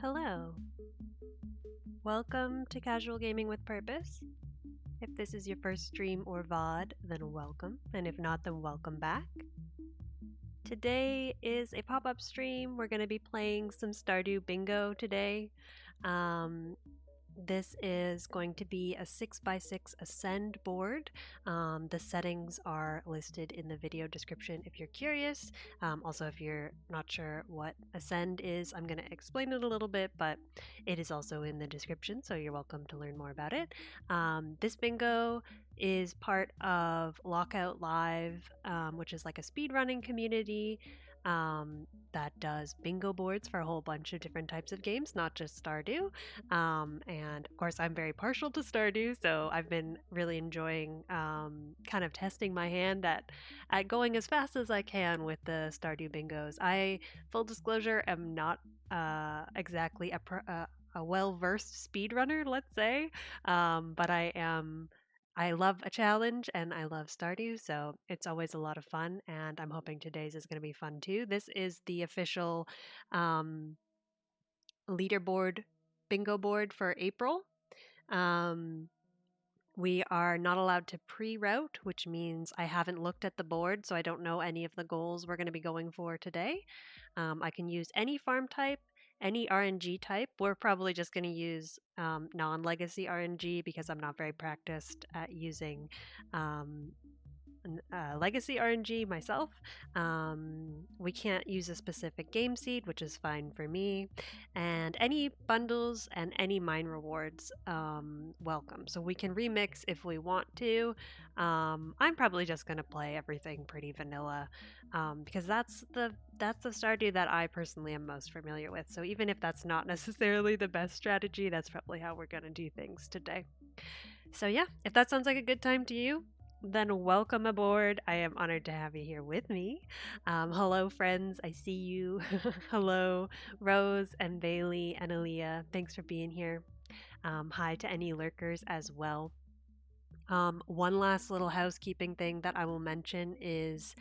Hello. Welcome to Casual Gaming with Purpose. If this is your first stream or VOD, then welcome, and if not, then welcome back. Today is a pop-up stream. We're going to be playing some Stardew Bingo today. This is going to be a 6x6 Ascend board. The settings are listed in the video description if you're curious. Also, if you're not sure what Ascend is, I'm going to explain it a little bit, but it is also in the description, so you're welcome to learn more about it. This bingo is part of Lockout.Live, which is like a speedrunning community that does bingo boards for a whole bunch of different types of games, not just Stardew. And of course, I'm very partial to Stardew, so I've been really enjoying kind of testing my hand at going as fast as I can with the Stardew bingos. Full disclosure, am not exactly a well-versed speedrunner, let's say, but I love a challenge and I love Stardew, so it's always a lot of fun, and I'm hoping today's is going to be fun too. This is the official leaderboard bingo board for April. We are not allowed to pre-route, which means I haven't looked at the board, so I don't know any of the goals we're going to be going for today. I can use any farm type, any RNG type. We're probably just going to use non-legacy RNG because I'm not very practiced at using legacy RNG myself. We can't use a specific game seed, which is fine for me. And any bundles and any mine rewards, welcome. So we can remix if we want to. I'm probably just gonna play everything pretty vanilla, because that's the Stardew that I personally am most familiar with. So even if that's not necessarily the best strategy, that's probably how we're gonna do things today. So yeah, if that sounds like a good time to you, then welcome aboard. I am honored to have you here with me. Hello, friends. I see you. Hello, Rose and Bailey and Aaliyah. Thanks for being here. Hi to any lurkers as well. One last little housekeeping thing that I will mention is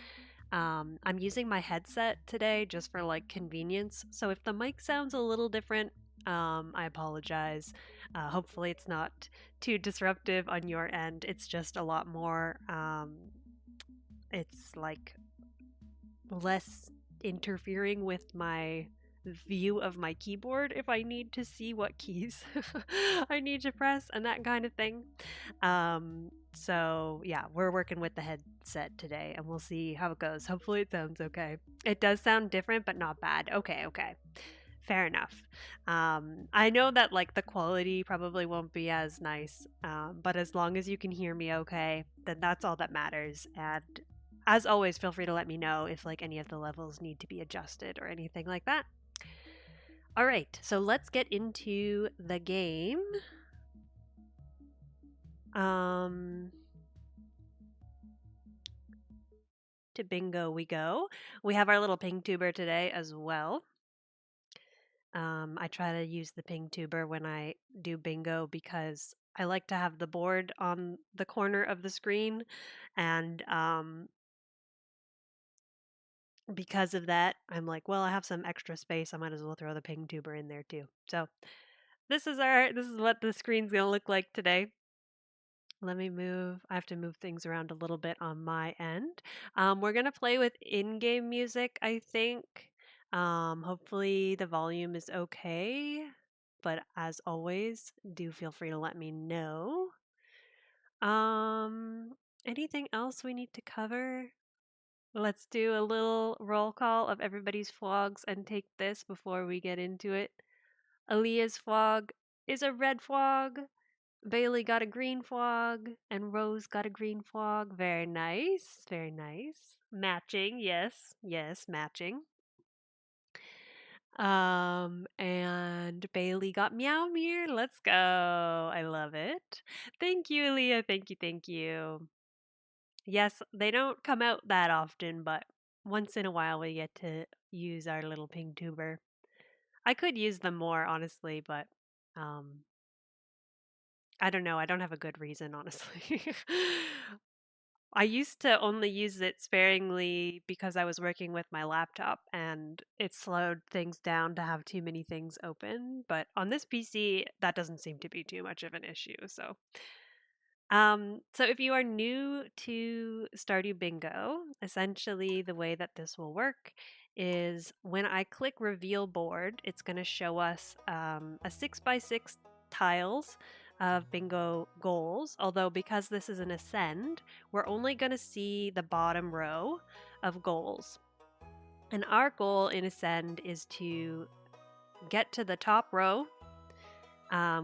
I'm using my headset today just for like convenience. So if the mic sounds a little different, I apologize. Hopefully, it's not too disruptive on your end. It's just a lot more, it's like less interfering with my view of my keyboard if I need to see what keys I need to press and that kind of thing. So yeah, we're working with the headset today and we'll see how it goes. Hopefully it sounds okay. It does sound different, but not bad. Okay. Fair enough. I know that like the quality probably won't be as nice, but as long as you can hear me okay, then that's all that matters. And as always, feel free to let me know if like any of the levels need to be adjusted or anything like that. All right, so let's get into the game. To bingo we go. We have our little ping tuber today as well. I try to use the ping tuber when I do bingo because I like to have the board on the corner of the screen, and because of that, I'm like, well, I have some extra space. I might as well throw the ping tuber in there too. So this is what the screen's gonna look like today. Let me move. I have to move things around a little bit on my end. We're gonna play with in-game music, I think. Hopefully the volume is okay. But as always, do feel free to let me know. Anything else we need to cover? Let's do a little roll call of everybody's flogs and take this before we get into it. Aaliyah's flog is a red flog. Bailey got a green flog, and Rose got a green flog. Very nice, very nice. Matching, yes, matching. And Bailey got Meow Meow. Let's go. I love it. Thank you, Aaliyah. Thank you. Yes, they don't come out that often, but once in a while we get to use our little ping tuber. I could use them more, honestly, but I don't know. I don't have a good reason, honestly. I used to only use it sparingly because I was working with my laptop and it slowed things down to have too many things open. But on this PC, that doesn't seem to be too much of an issue. So if you are new to Stardew Bingo, essentially the way that this will work is when I click reveal board, it's going to show us a 6x6 tiles of bingo goals. Although because this is an ascend, we're only going to see the bottom row of goals. And our goal in ascend is to get to the top row,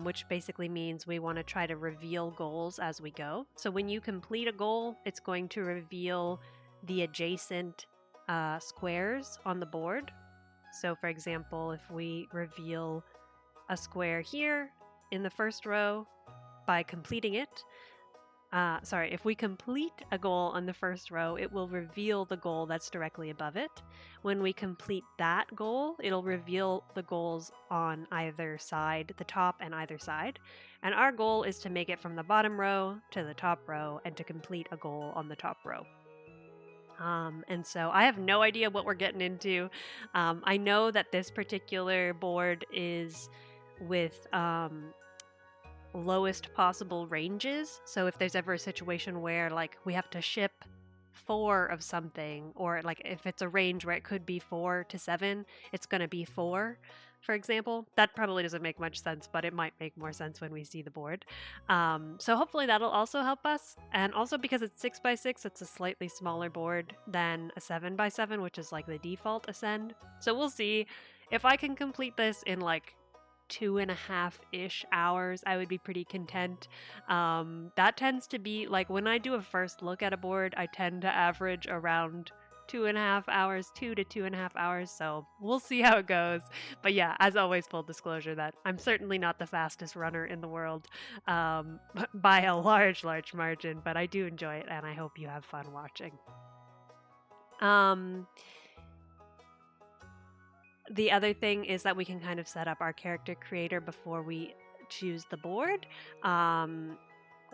which basically means we want to try to reveal goals as we go. So when you complete a goal, it's going to reveal the adjacent squares on the board. So for example, if we reveal a square here in the first row by completing it, if we complete a goal on the first row, it will reveal the goal that's directly above it. When we complete that goal, it'll reveal the goals on either side, the top and either side. And our goal is to make it from the bottom row to the top row and to complete a goal on the top row. And so I have no idea what we're getting into. I know that this particular board is with lowest possible ranges. So if there's ever a situation where like we have to ship 4 of something, or like if it's a range where it could be 4 to 7, it's going to be 4, for example. That probably doesn't make much sense, but it might make more sense when we see the board. So hopefully that'll also help us. And also because it's 6x6, it's a slightly smaller board than a 7x7, which is like the default ascend. So we'll see. If I can complete this in like 2.5-ish hours, I would be pretty content. That tends to be like when I do a first look at a board, I tend to average around 2.5 hours, 2 to 2.5 hours. So we'll see how it goes. But yeah, as always, full disclosure that I'm certainly not the fastest runner in the world by a large margin, but I do enjoy it and I hope you have fun watching. The other thing is that we can kind of set up our character creator before we choose the board.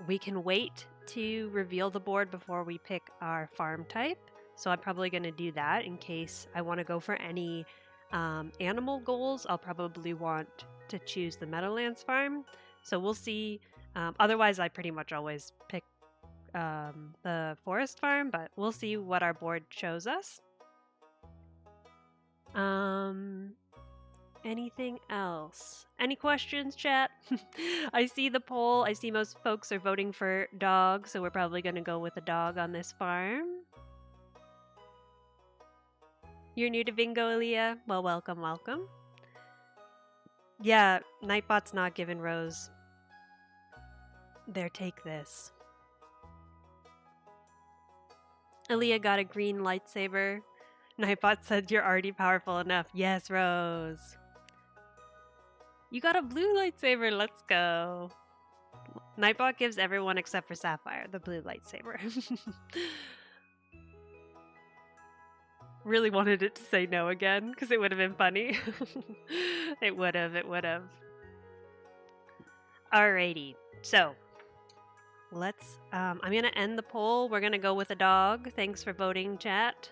We can wait to reveal the board before we pick our farm type. So I'm probably going to do that in case I want to go for any animal goals. I'll probably want to choose the Meadowlands farm. So we'll see. Otherwise, I pretty much always pick the forest farm, but we'll see what our board shows us. Anything else? Any questions, chat? I see the poll. I see most folks are voting for dog, so we're probably going to go with a dog on this farm. You're new to Bingo, Aaliyah? Well, welcome, welcome. Yeah, Nightbot's not giving Rose their take this. Aaliyah got a green lightsaber. Nightbot said you're already powerful enough. Yes, Rose. You got a blue lightsaber. Let's go. Nightbot gives everyone except for Sapphire the blue lightsaber. Really wanted it to say no again because it would have been funny. It would have. Alrighty. So let's. I'm gonna end the poll. We're gonna go with a dog. Thanks for voting, chat.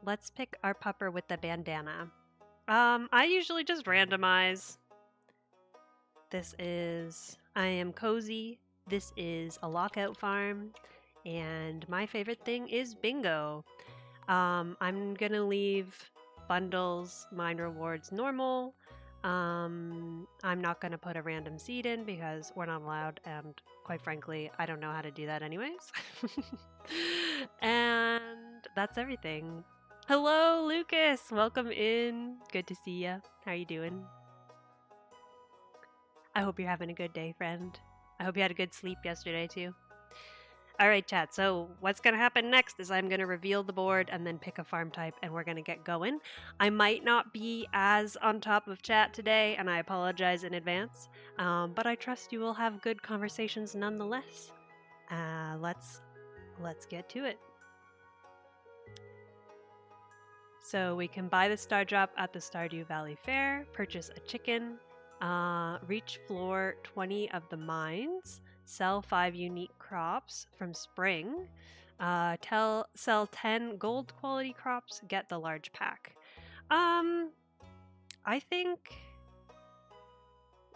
Let's pick our pupper with the bandana. I usually just randomize. I am cozy. This is a lockout farm, and my favorite thing is bingo. I'm gonna leave bundles, mine rewards normal. I'm not gonna put a random seed in because we're not allowed, and quite frankly, I don't know how to do that anyways. And that's everything. Hello, Lucas. Welcome in. Good to see ya. How you doing? I hope you're having a good day, friend. I hope you had a good sleep yesterday, too. Alright, chat. So what's going to happen next is I'm going to reveal the board and then pick a farm type, and we're going to get going. I might not be as on top of chat today, and I apologize in advance, but I trust you will have good conversations nonetheless. Let's get to it. So we can buy the star drop at the Stardew Valley Fair, purchase a chicken, Reach floor 20 of the mines. Sell 5 unique crops from spring. Sell 10 gold quality crops. Get the large pack. I think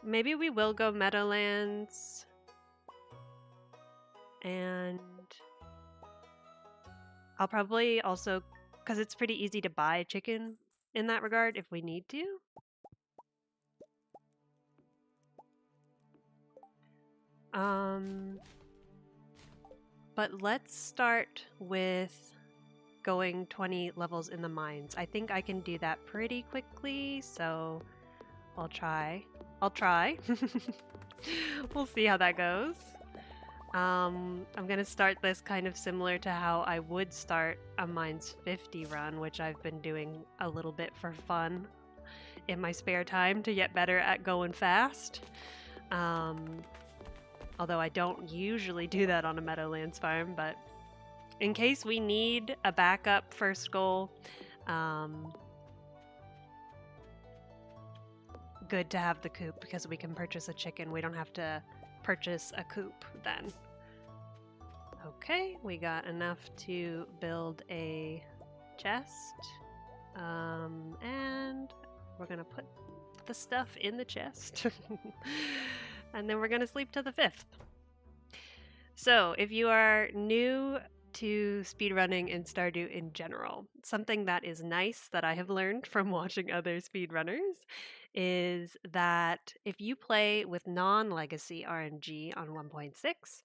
maybe we will go Meadowlands. And I'll probably also, because it's pretty easy to buy chicken in that regard if we need to. But let's start with going 20 levels in the mines. I think I can do that pretty quickly, so I'll try. We'll see how that goes. I'm gonna start this kind of similar to how I would start a Mines 50 run, which I've been doing a little bit for fun in my spare time to get better at going fast. Although I don't usually do that on a Meadowlands farm, but in case we need a backup first goal, good to have the coop because we can purchase a chicken. We don't have to purchase a coop then. Okay, we got enough to build a chest. And we're gonna put the stuff in the chest. And then we're gonna sleep to the 5th. So if you are new to speedrunning in Stardew in general, something that is nice that I have learned from watching other speedrunners is that if you play with non-legacy RNG on 1.6,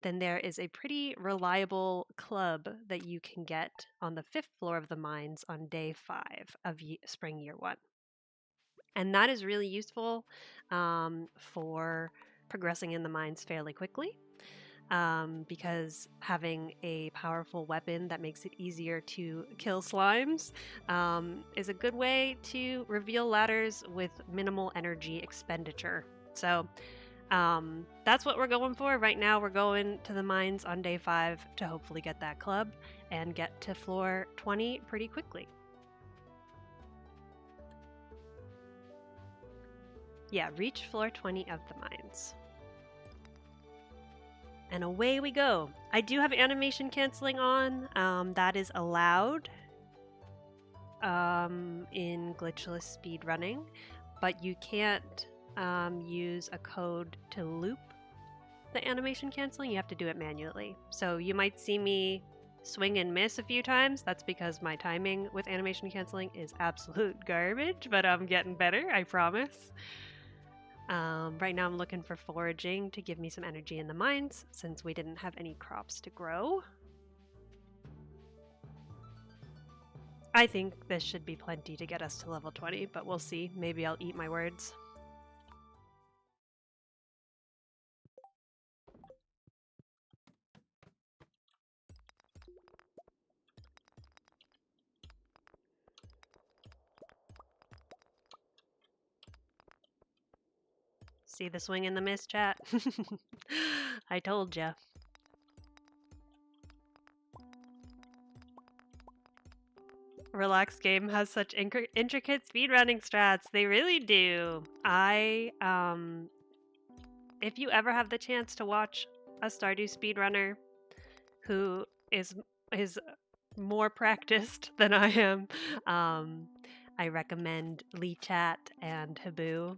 then there is a pretty reliable club that you can get on the 5th floor of the mines on day 5 of spring year 1. And that is really useful for progressing in the mines fairly quickly. Because having a powerful weapon that makes it easier to kill slimes is a good way to reveal ladders with minimal energy expenditure. So that's what we're going for. Right now we're going to the mines on day 5 to hopefully get that club and get to floor 20 pretty quickly. Yeah, reach floor 20 of the mines. And away we go. I do have animation canceling on. That is allowed in glitchless speedrunning, but you can't use a code to loop the animation canceling. You have to do it manually. So you might see me swing and miss a few times. That's because my timing with animation canceling is absolute garbage, but I'm getting better, I promise. Right now I'm looking for foraging to give me some energy in the mines since we didn't have any crops to grow. I think this should be plenty to get us to level 20, but we'll see. Maybe I'll eat my words. See the swing and the miss, chat? I told ya. Relax Game has such intricate speedrunning strats. They really do. If you ever have the chance to watch a Stardew speedrunner who is more practiced than I am, I recommend Lee Chat and Habu.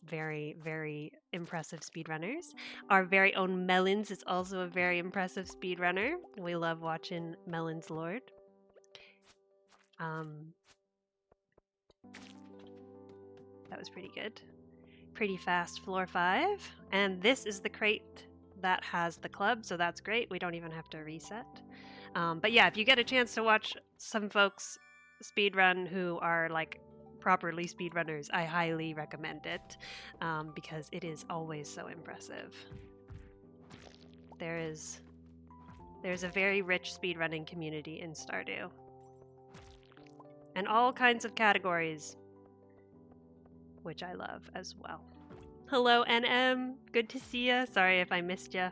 Very, very impressive speedrunners. Our very own Melons is also a very impressive speedrunner. We love watching Melons Lord. That was pretty good. Pretty fast floor 5. And this is the crate that has the club, so that's great. We don't even have to reset. But yeah, if you get a chance to watch some folks speedrun who are like properly speedrunners, I highly recommend it because it is always so impressive. There's a very rich speedrunning community in Stardew. And all kinds of categories, which I love as well. Hello, NM. Good to see ya. Sorry if I missed ya.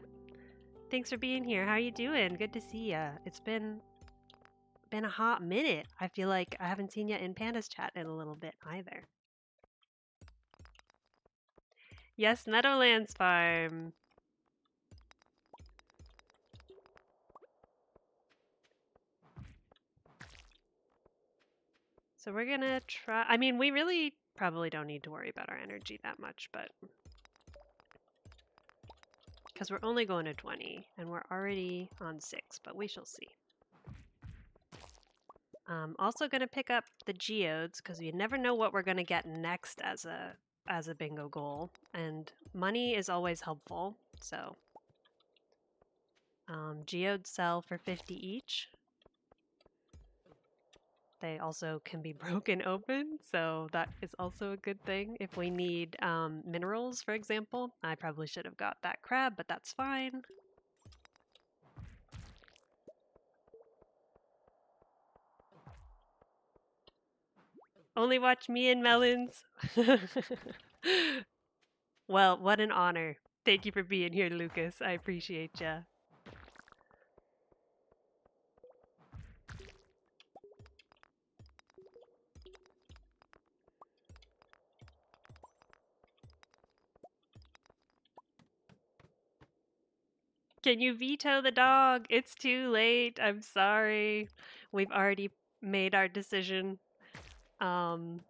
Thanks for being here. How are you doing? Good to see ya. It's been a hot minute. I feel like I haven't seen ya in Panda's chat in a little bit either. Yes, Meadowlands Farm. So we're gonna try, I mean, we really probably don't need to worry about our energy that much, but because we're only going to 20 and we're already on 6, but we shall see. Also gonna pick up the geodes because you never know what we're gonna get next as a bingo goal, and money is always helpful. So geodes sell for 50 each. They also can be broken open, so that is also a good thing. If we need minerals, for example, I probably should have got that crab, but that's fine. Only watch me and melons. Well, what an honor. Thank you for being here, Lucas. I appreciate ya. Can you veto the dog? It's too late. I'm sorry. We've already made our decision. Um.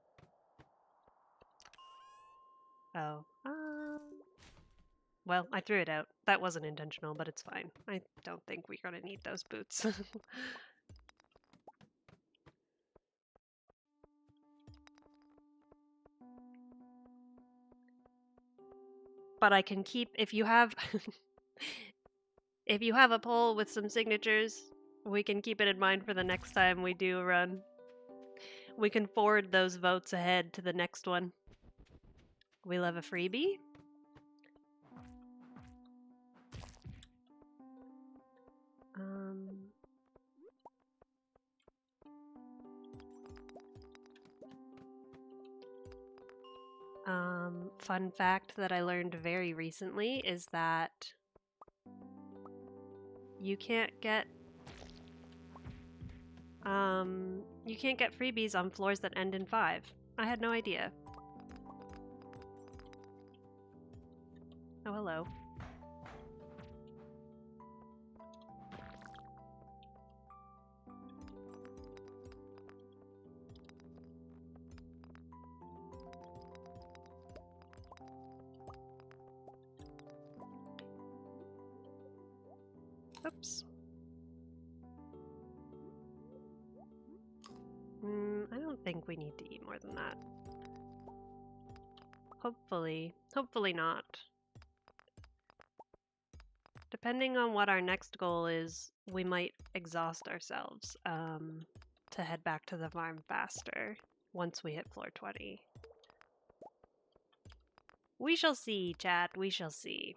Oh. Well, I threw it out. That wasn't intentional, but it's fine. I don't think we're gonna need those boots. But I can keep, if you have if you have a poll with some signatures, we can keep it in mind for the next time we do a run. We can forward those votes ahead to the next one. We love a freebie. Fun fact that I learned very recently is that you can't get freebies on floors that end in 5. I had no idea. Oh, hello. Oops. I don't think we need to eat more than that. Hopefully not. Depending on what our next goal is, we might exhaust ourselves to head back to the farm faster once we hit floor 20. We shall see, chat. We shall see.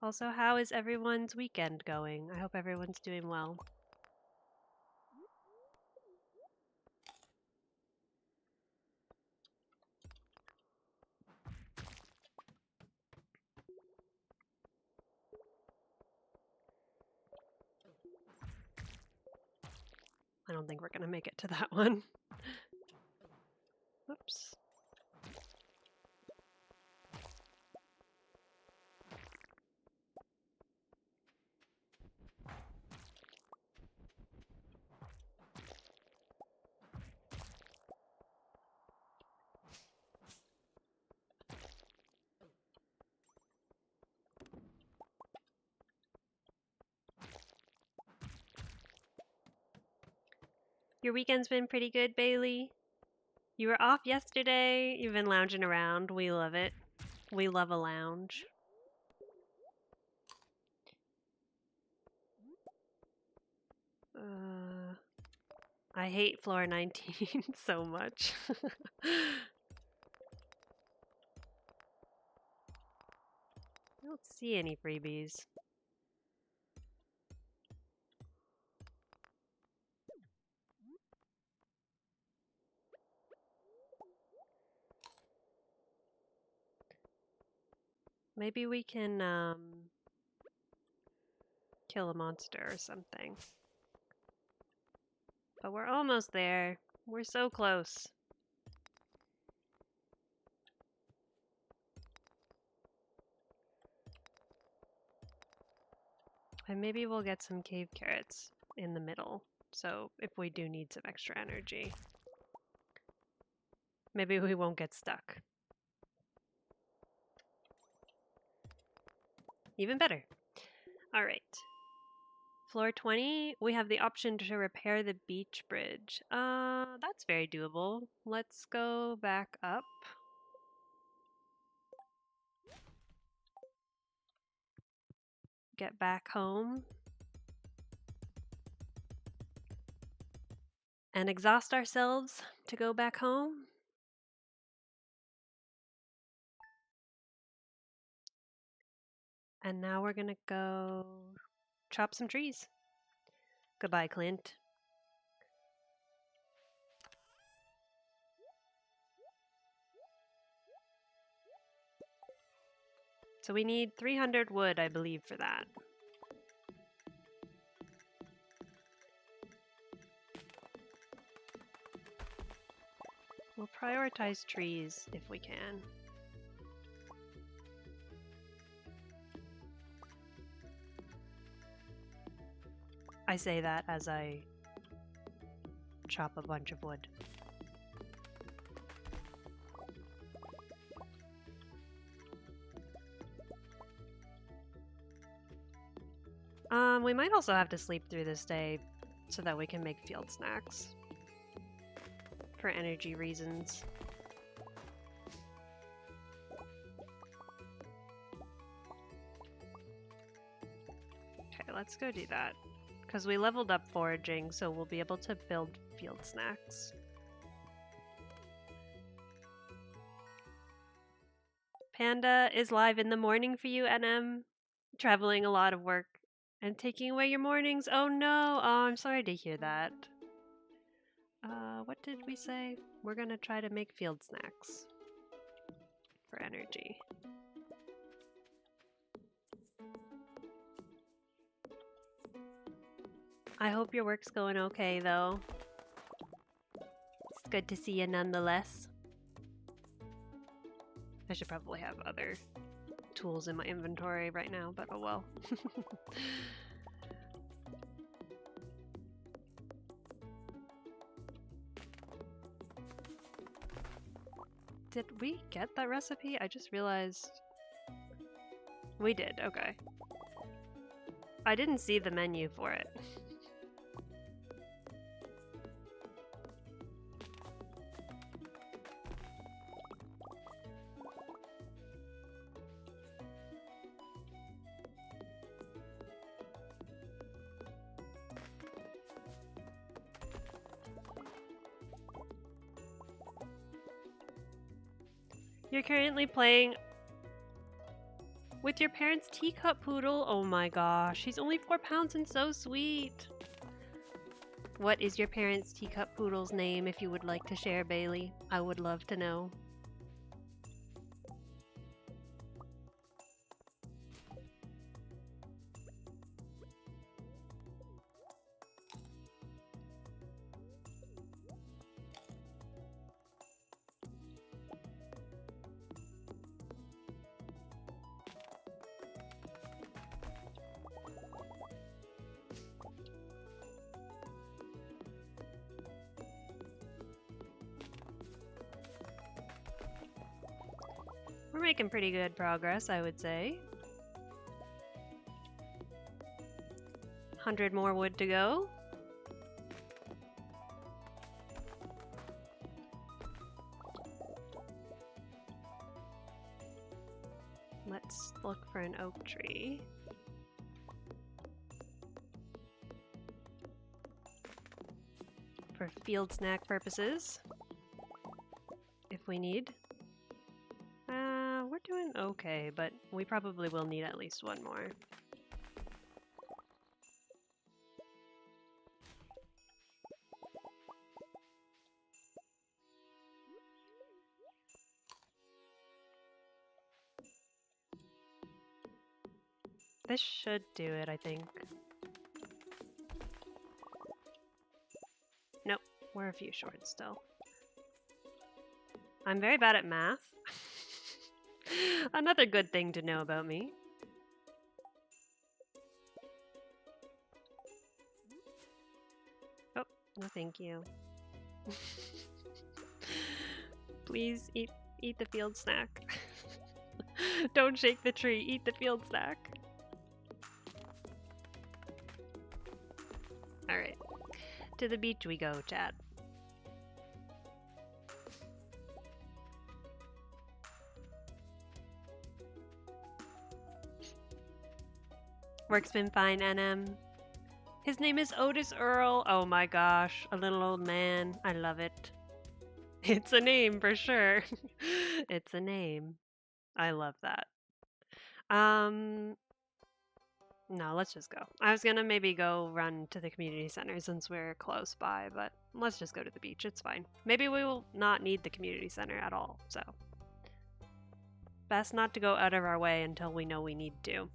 Also, how is everyone's weekend going? I hope everyone's doing well. I don't think we're gonna make it to that one. Whoops. Your weekend's been pretty good, Bailey? You were off yesterday. You've been lounging around. We love it. We love a lounge. I hate floor 19 so much. I don't see any freebies. Maybe we can kill a monster or something. But we're almost there. We're so close. And maybe we'll get some cave carrots in the middle. So if we do need some extra energy, maybe we won't get stuck. Even better. All right. Floor 20, we have the option to repair the beach bridge. That's very doable. Let's go back up. Get back home. And exhaust ourselves to go back home. And now we're gonna go chop some trees. Goodbye, Clint. So we need 300 wood, I believe, for that. We'll prioritize trees if we can. I say that as I chop a bunch of wood. We might also have to sleep through this day so that we can make field snacks for energy reasons. Okay, let's go do that. Because we leveled up foraging, so we'll be able to build field snacks. Panda is live in the morning for you, NM. Traveling a lot of work and taking away your mornings. Oh no! Oh, I'm sorry to hear that. What did we say? We're gonna try to make field snacks for energy. I hope your work's going okay, though. It's good to see you nonetheless. I should probably have other tools in my inventory right now, but oh well. Did we get that recipe? I just realized we did. Okay. I didn't see the menu for it. You're currently playing with your parents' teacup poodle? Oh my gosh, he's only 4 pounds and so sweet. What is your parents' teacup poodle's name, if you would like to share, Bailey? I would love to know. We're making pretty good progress, I would say. 100 more wood to go. Let's look for an oak tree. For field snack purposes, if we need. We're doing okay, but we probably will need at least one more. This should do it, I think. Nope, we're a few short still. I'm very bad at math. Another good thing to know about me. No, thank you. Please eat the field snack. Don't shake the tree, eat the field snack. Alright. To the beach we go, chat. Work's been fine, NM. His name is Otis Earl. Oh my gosh, a little old man. I love it. It's a name for sure. It's a name. I love that. No, let's just go. I was gonna maybe go run to the community center since we're close by, but let's just go to the beach. It's fine. Maybe we will not need the community center at all, so. Best not to go out of our way until we know we need to.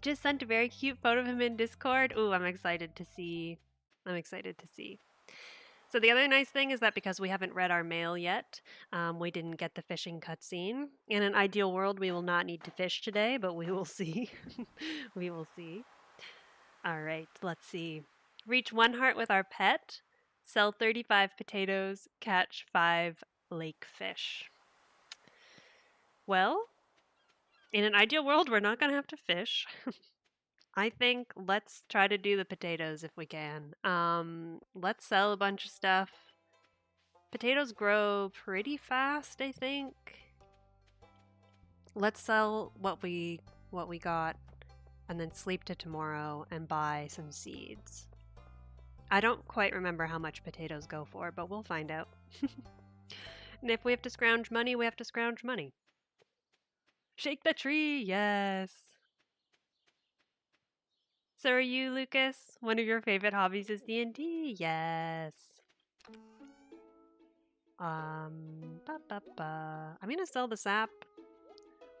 Just sent a very cute photo of him in Discord. Ooh, I'm excited to see. I'm excited to see. So the other nice thing is that because we haven't read our mail yet, we didn't get the fishing cutscene. In an ideal world, we will not need to fish today, but we will see. We will see. All right, let's see. Reach 1 heart with our pet. Sell 35 potatoes. Catch 5 lake fish. Well, in an ideal world, we're not going to have to fish. I think let's try to do the potatoes if we can. Let's sell a bunch of stuff. Potatoes grow pretty fast, I think. Let's sell what we got and then sleep to tomorrow and buy some seeds. I don't quite remember how much potatoes go for, but we'll find out. And if we have to scrounge money, we have to scrounge money. Shake the tree, yes. So are you, Lucas? One of your favorite hobbies is D&D? Yes. I'm gonna sell the sap.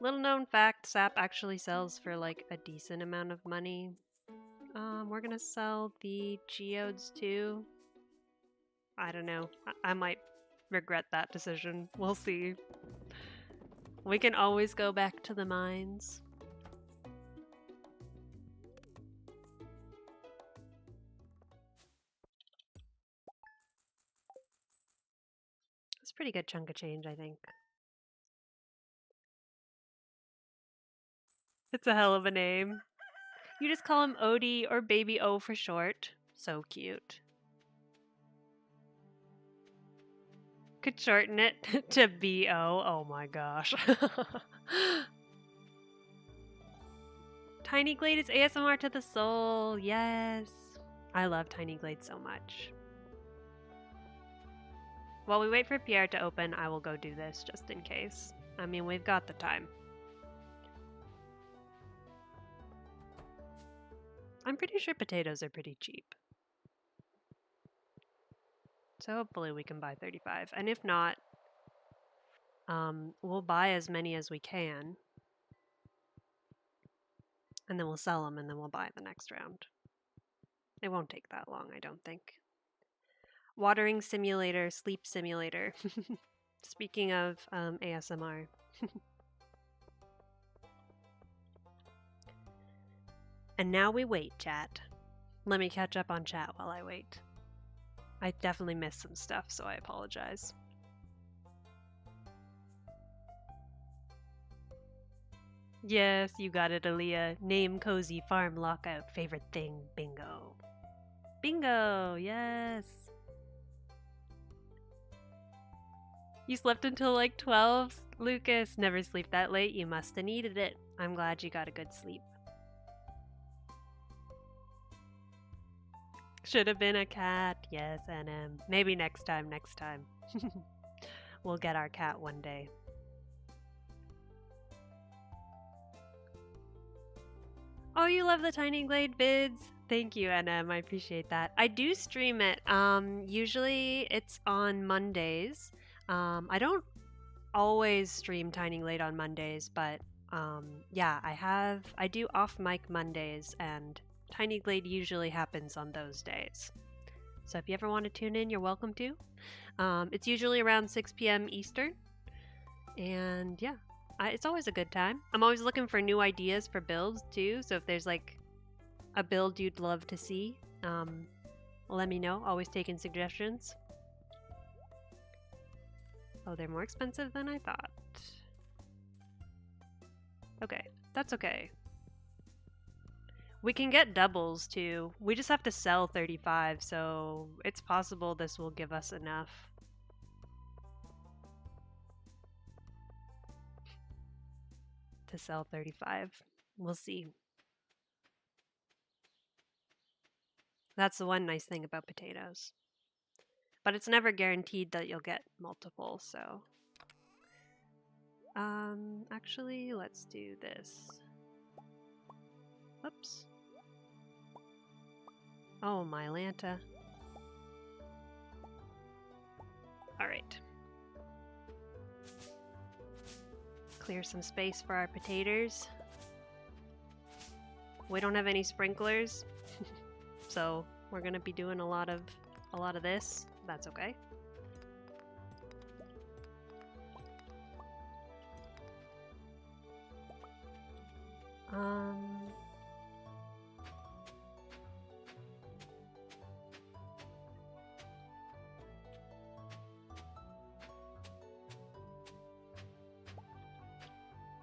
Little known fact, sap actually sells for like a decent amount of money. We're gonna sell the geodes too. I don't know. I might regret that decision. We'll see. We can always go back to the mines. It's a pretty good chunk of change, I think. It's a hell of a name. You just call him Odie or Baby O for short. So cute. Could shorten it to B-O. Oh my gosh. Tiny Glade is ASMR to the soul. Yes. I love Tiny Glade so much. While we wait for Pierre to open, I will go do this just in case. I mean, we've got the time. I'm pretty sure potatoes are pretty cheap. So hopefully we can buy 35. And if not, we'll buy as many as we can. And then we'll sell them and then we'll buy the next round. It won't take that long, I don't think. Watering simulator, sleep simulator. Speaking of ASMR. And now we wait, chat. Let me catch up on chat while I wait. I definitely missed some stuff, so I apologize. Yes, you got it, Aaliyah. Name, cozy, farm, lockout, favorite thing, bingo. Bingo, yes. You slept until like 12? Lucas, never sleep that late. You must have needed it. I'm glad you got a good sleep. Should have been a cat. Yes, NM. Maybe next time. We'll get our cat one day. Oh, you love the Tiny Glade vids? Thank you, NM. I appreciate that. I do stream it. Usually it's on Mondays. I don't always stream Tiny Glade on Mondays, but yeah, I do off mic Mondays, and Tiny Glade usually happens on those days. So if you ever want to tune in, you're welcome to. It's usually around 6 p.m. Eastern. And yeah, it's always a good time. I'm always looking for new ideas for builds too. So if there's like a build you'd love to see, let me know. Always taking suggestions. Oh, they're more expensive than I thought. Okay, that's okay. We can get doubles too. We just have to sell 35, so it's possible this will give us enough. To sell 35. We'll see. That's the one nice thing about potatoes. But it's never guaranteed that you'll get multiple, so. Actually, let's do this. Whoops. Oh, my Lanta. Alright. Clear some space for our potatoes. We don't have any sprinklers, so we're gonna be doing a lot of this. That's okay.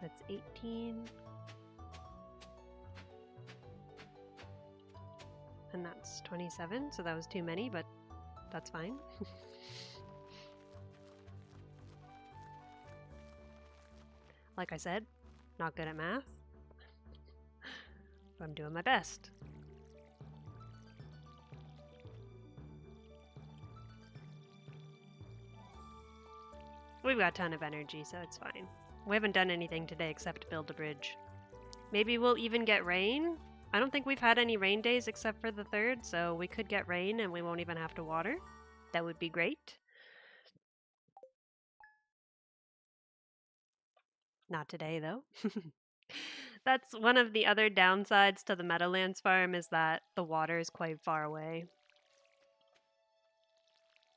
That's 18. And that's 27, so that was too many, but that's fine. Like I said, not good at math, but I'm doing my best. We've got a ton of energy, so it's fine. We haven't done anything today except build a bridge. Maybe we'll even get rain? I don't think we've had any rain days except for the 3rd, so we could get rain and we won't even have to water. That would be great. Not today, though. That's one of the other downsides to the Meadowlands farm, is that the water is quite far away.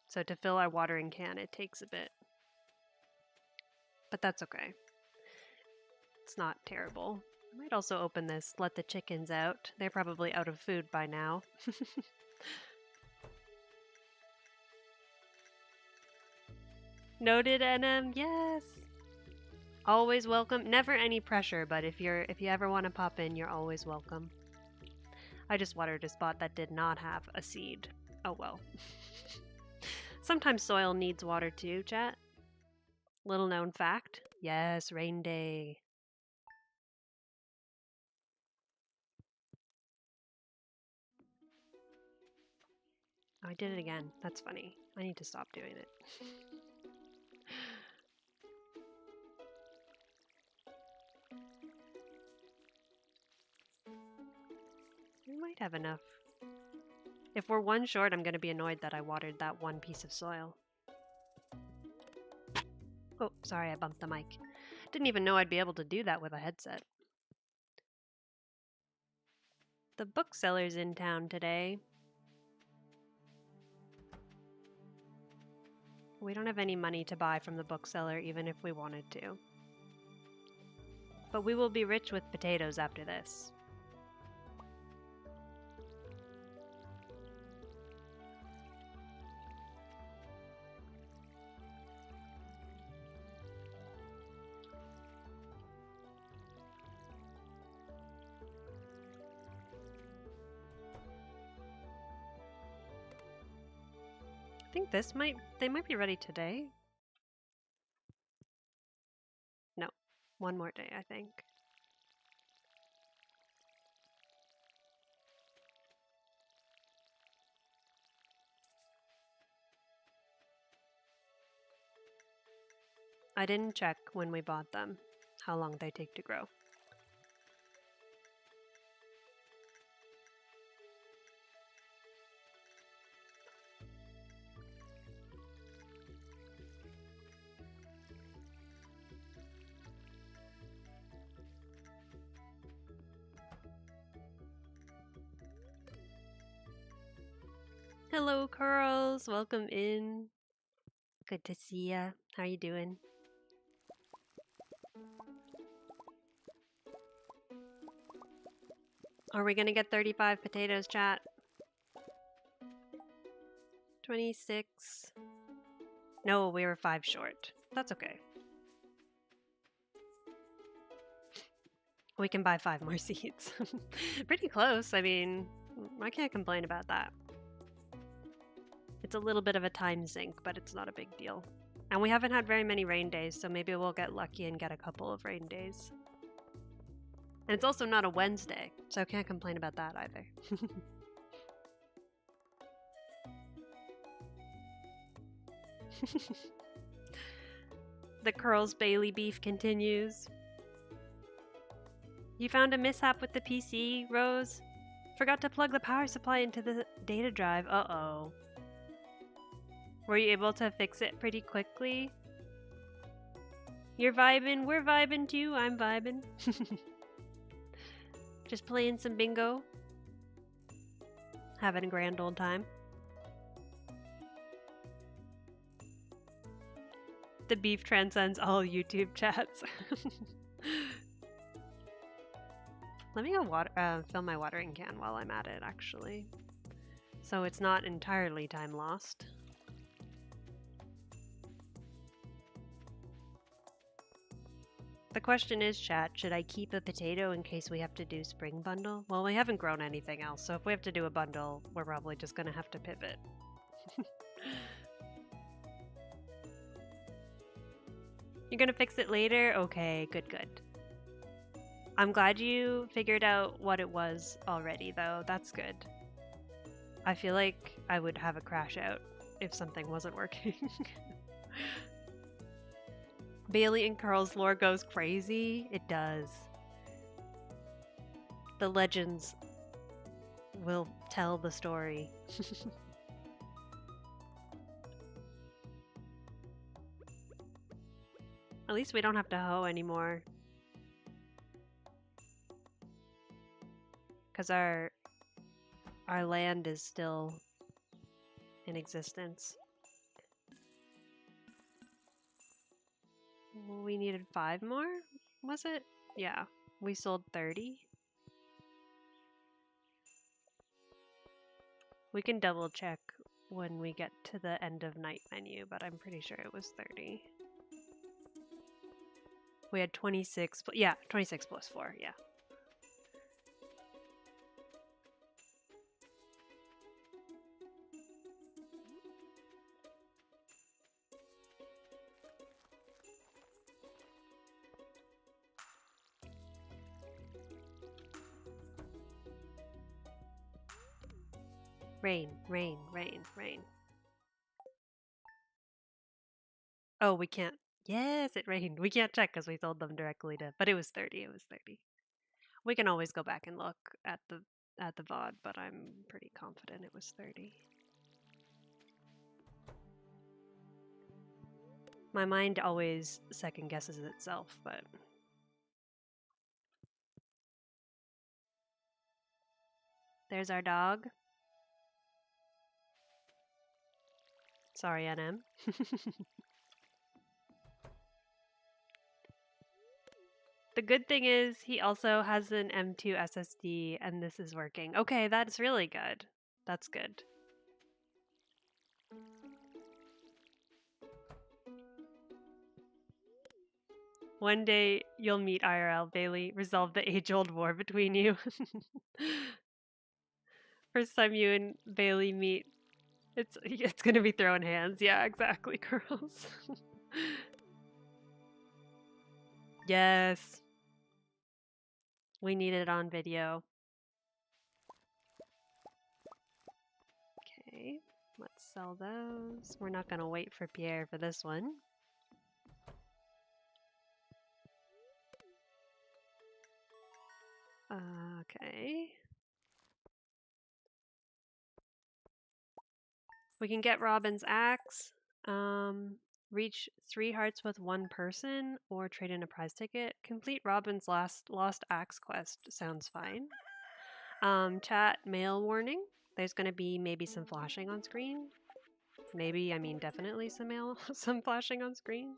So to fill our watering can, it takes a bit. But that's okay. It's not terrible. I might also open this, let the chickens out. They're probably out of food by now. Noted, NM, yes! Always welcome. Never any pressure, but if you ever want to pop in, you're always welcome. I just watered a spot that did not have a seed. Oh well. Sometimes soil needs water too, chat. Little known fact. Yes, rain day. Oh, I did it again. That's funny. I need to stop doing it. We might have enough. If we're one short, I'm going to be annoyed that I watered that one piece of soil. Oh, sorry, I bumped the mic. Didn't even know I'd be able to do that with a headset. The bookseller's in town today. We don't have any money to buy from the bookseller, even if we wanted to. But we will be rich with potatoes after this. I think they might be ready today. No, one more day, I think. I didn't check when we bought them, how long they take to grow. Hello, Curls. Welcome in. Good to see ya. How you doing? Are we gonna get 35 potatoes, chat? 26. No, we were 5 short. That's okay. We can buy 5 more seeds. Pretty close. I mean, I can't complain about that. It's a little bit of a time sink, but it's not a big deal. And we haven't had very many rain days, so maybe we'll get lucky and get a couple of rain days. And it's also not a Wednesday, so I can't complain about that either. The Curls Bailey beef continues. You found a mishap with the PC, Rose? Forgot to plug the power supply into the data drive. Uh-oh. Were you able to fix it pretty quickly? You're vibing. We're vibing too. I'm vibing. Just playing some bingo. Having a grand old time. The beef transcends all YouTube chats. Let me go fill my watering can while I'm at it, actually. So it's not entirely time lost. The question is, chat, should I keep a potato in case we have to do spring bundle? Well, we haven't grown anything else, so if we have to do a bundle, we're probably just gonna have to pivot. You're gonna fix it later? Okay, good, good. I'm glad you figured out what it was already, though. That's good. I feel like I would have a crash out if something wasn't working. Bailey and Carl's lore goes crazy. It does. The legends will tell the story. At least we don't have to hoe anymore. Because our land is still in existence. We needed 5 more? Was it? Yeah. We sold 30. We can double check when we get to the end of night menu, but I'm pretty sure it was 30. We had 26, yeah, 26 plus 4, yeah. Rain, rain, rain, rain. Oh, we can't. Yes, it rained. We can't check because we sold them directly to, but it was 30. It was 30. We can always go back and look at the VOD, but I'm pretty confident it was 30. My mind always second guesses itself, but there's our dog. Sorry, NM. The good thing is he also has an M2 SSD and this is working. Okay, that's really good. That's good. One day you'll meet IRL, Bailey. Resolve the age-old war between you. First time you and Bailey meet, it's gonna be throwing hands. Yeah, exactly, girls. Yes. We need it on video. Okay, let's sell those. We're not gonna wait for Pierre for this one. Okay. We can get Robin's axe. Reach 3 hearts with 1 person or trade in a prize ticket. Complete Robin's lost axe quest. Sounds fine. Chat mail warning. There's going to be maybe some flashing on screen. Maybe, I mean definitely some flashing on screen.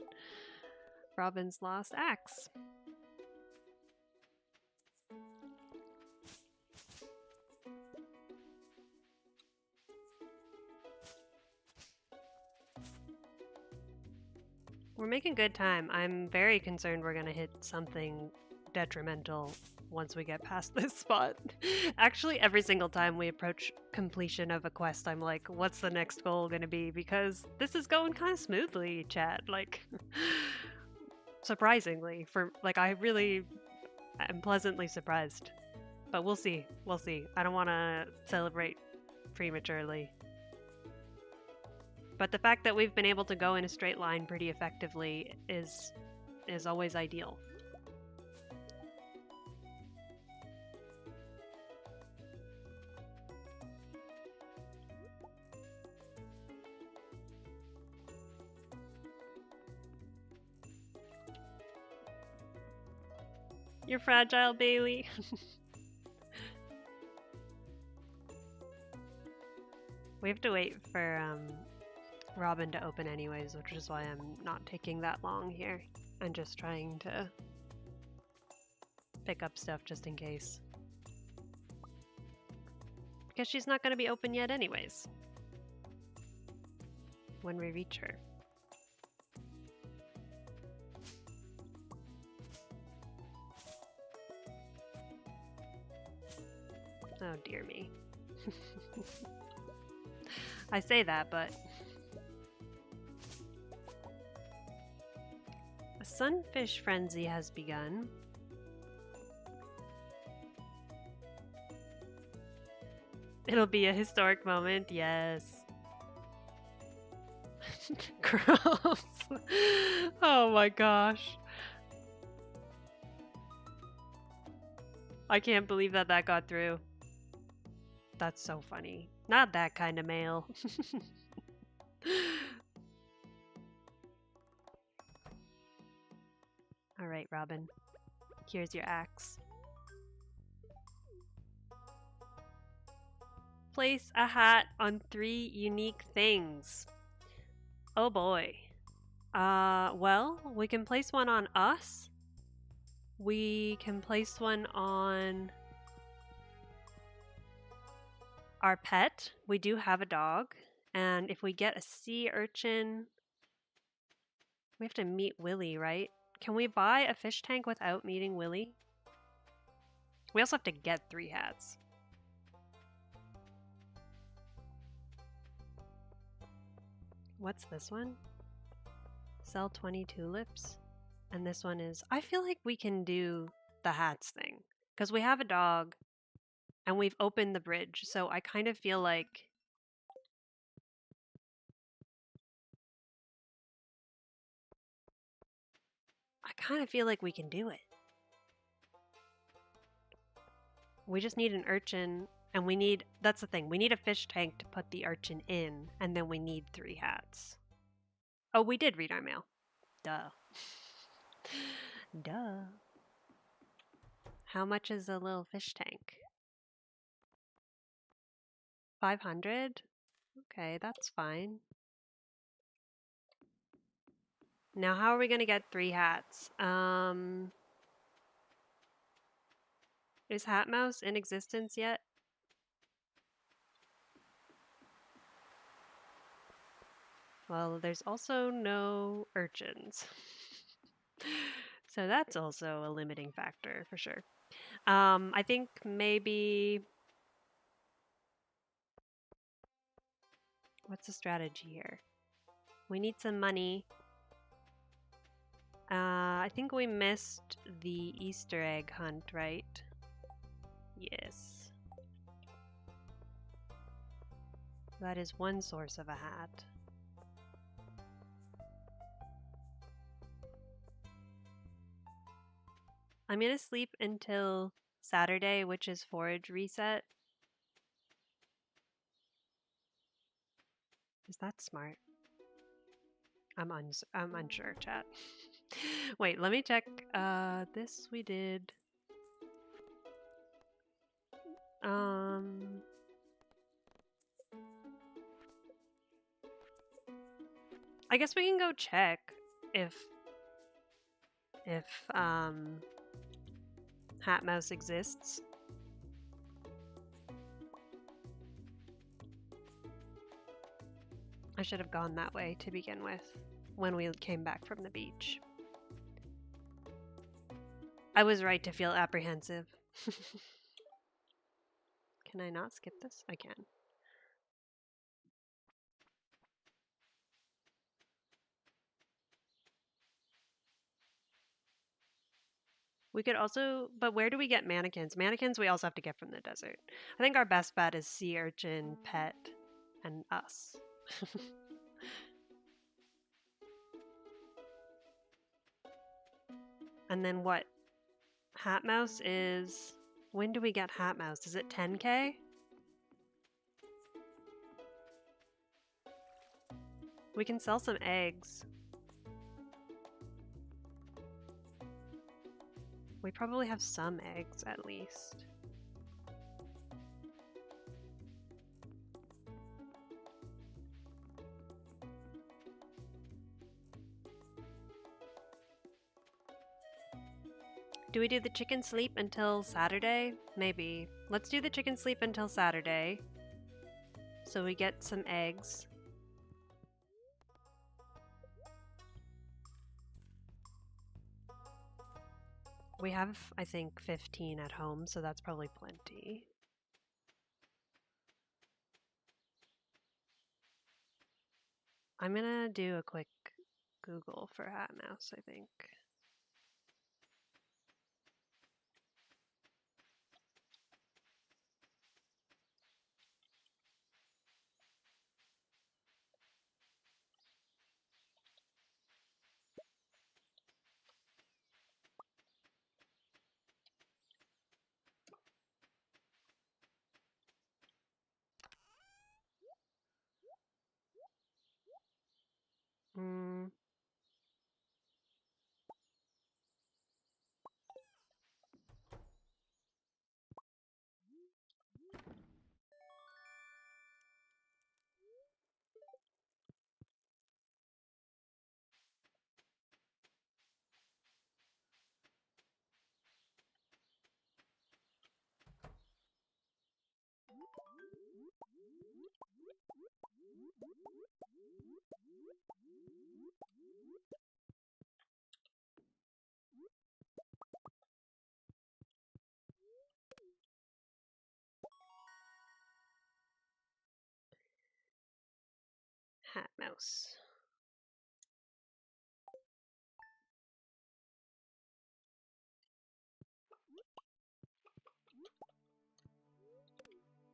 Robin's lost axe. We're making good time. I'm very concerned we're gonna hit something detrimental once we get past this spot. Actually, every single time we approach completion of a quest, I'm like, what's the next goal gonna be? Because this is going kind of smoothly, chat. Like, surprisingly, for like, I really am pleasantly surprised. But we'll see. We'll see. I don't want to celebrate prematurely. But the fact that we've been able to go in a straight line pretty effectively is always ideal. You're fragile, Bailey. We have to wait for Robin to open anyways, which is why I'm not taking that long here. I'm just trying to pick up stuff just in case. Because she's not going to be open yet anyways when we reach her. Oh dear me. I say that, but a sunfish frenzy has begun. It'll be a historic moment, yes. Gross. Oh my gosh. I can't believe that got through. That's so funny. Not that kind of mail. Alright, Robin. Here's your axe. Place a hat on 3 unique things. Oh boy. Well, we can place one on us. We can place one on our pet. We do have a dog. And if we get a sea urchin, we have to meet Willy, right? Can we buy a fish tank without meeting Willy? We also have to get 3 hats. What's this one? Sell 20 tulips. And this one is... I feel like we can do the hats thing. Because we have a dog. And we've opened the bridge. So I kind of feel like... we can do it. We just need an urchin. And we need... That's the thing. We need a fish tank to put the urchin in. And then we need 3 hats. Oh, we did read our mail. Duh. Duh. How much is a little fish tank? 500? Okay, that's fine. Now, how are we going to get 3 hats? Is Hat Mouse in existence yet? Well, there's also no urchins. So that's also a limiting factor for sure. I think maybe... What's the strategy here? We need some money. I think we missed the Easter egg hunt, right? Yes. That is one source of a hat. I'm gonna sleep until Saturday, which is forage reset. Is that smart? I'm unsure, chat. Wait, let me check. This we did. I guess we can go check if Hat Mouse exists. I should have gone that way to begin with. when we came back from the beach. I was right to feel apprehensive. Can I not skip this? I can. We could also, but where do we get mannequins? Mannequins we also have to get from the desert. I think our best bet is sea urchin, pet, and us. And then what? Hat mouse is... When do we get hat mouse? Is it 10k? We can sell some eggs. We probably have some eggs at least. Do we do the chicken sleep until Saturday? Maybe. Let's do the chicken sleep until Saturday. So we get some eggs. We have, I think, 15 at home, so that's probably plenty. I'm gonna do a quick Google for hat mouse, I think. Hat mouse.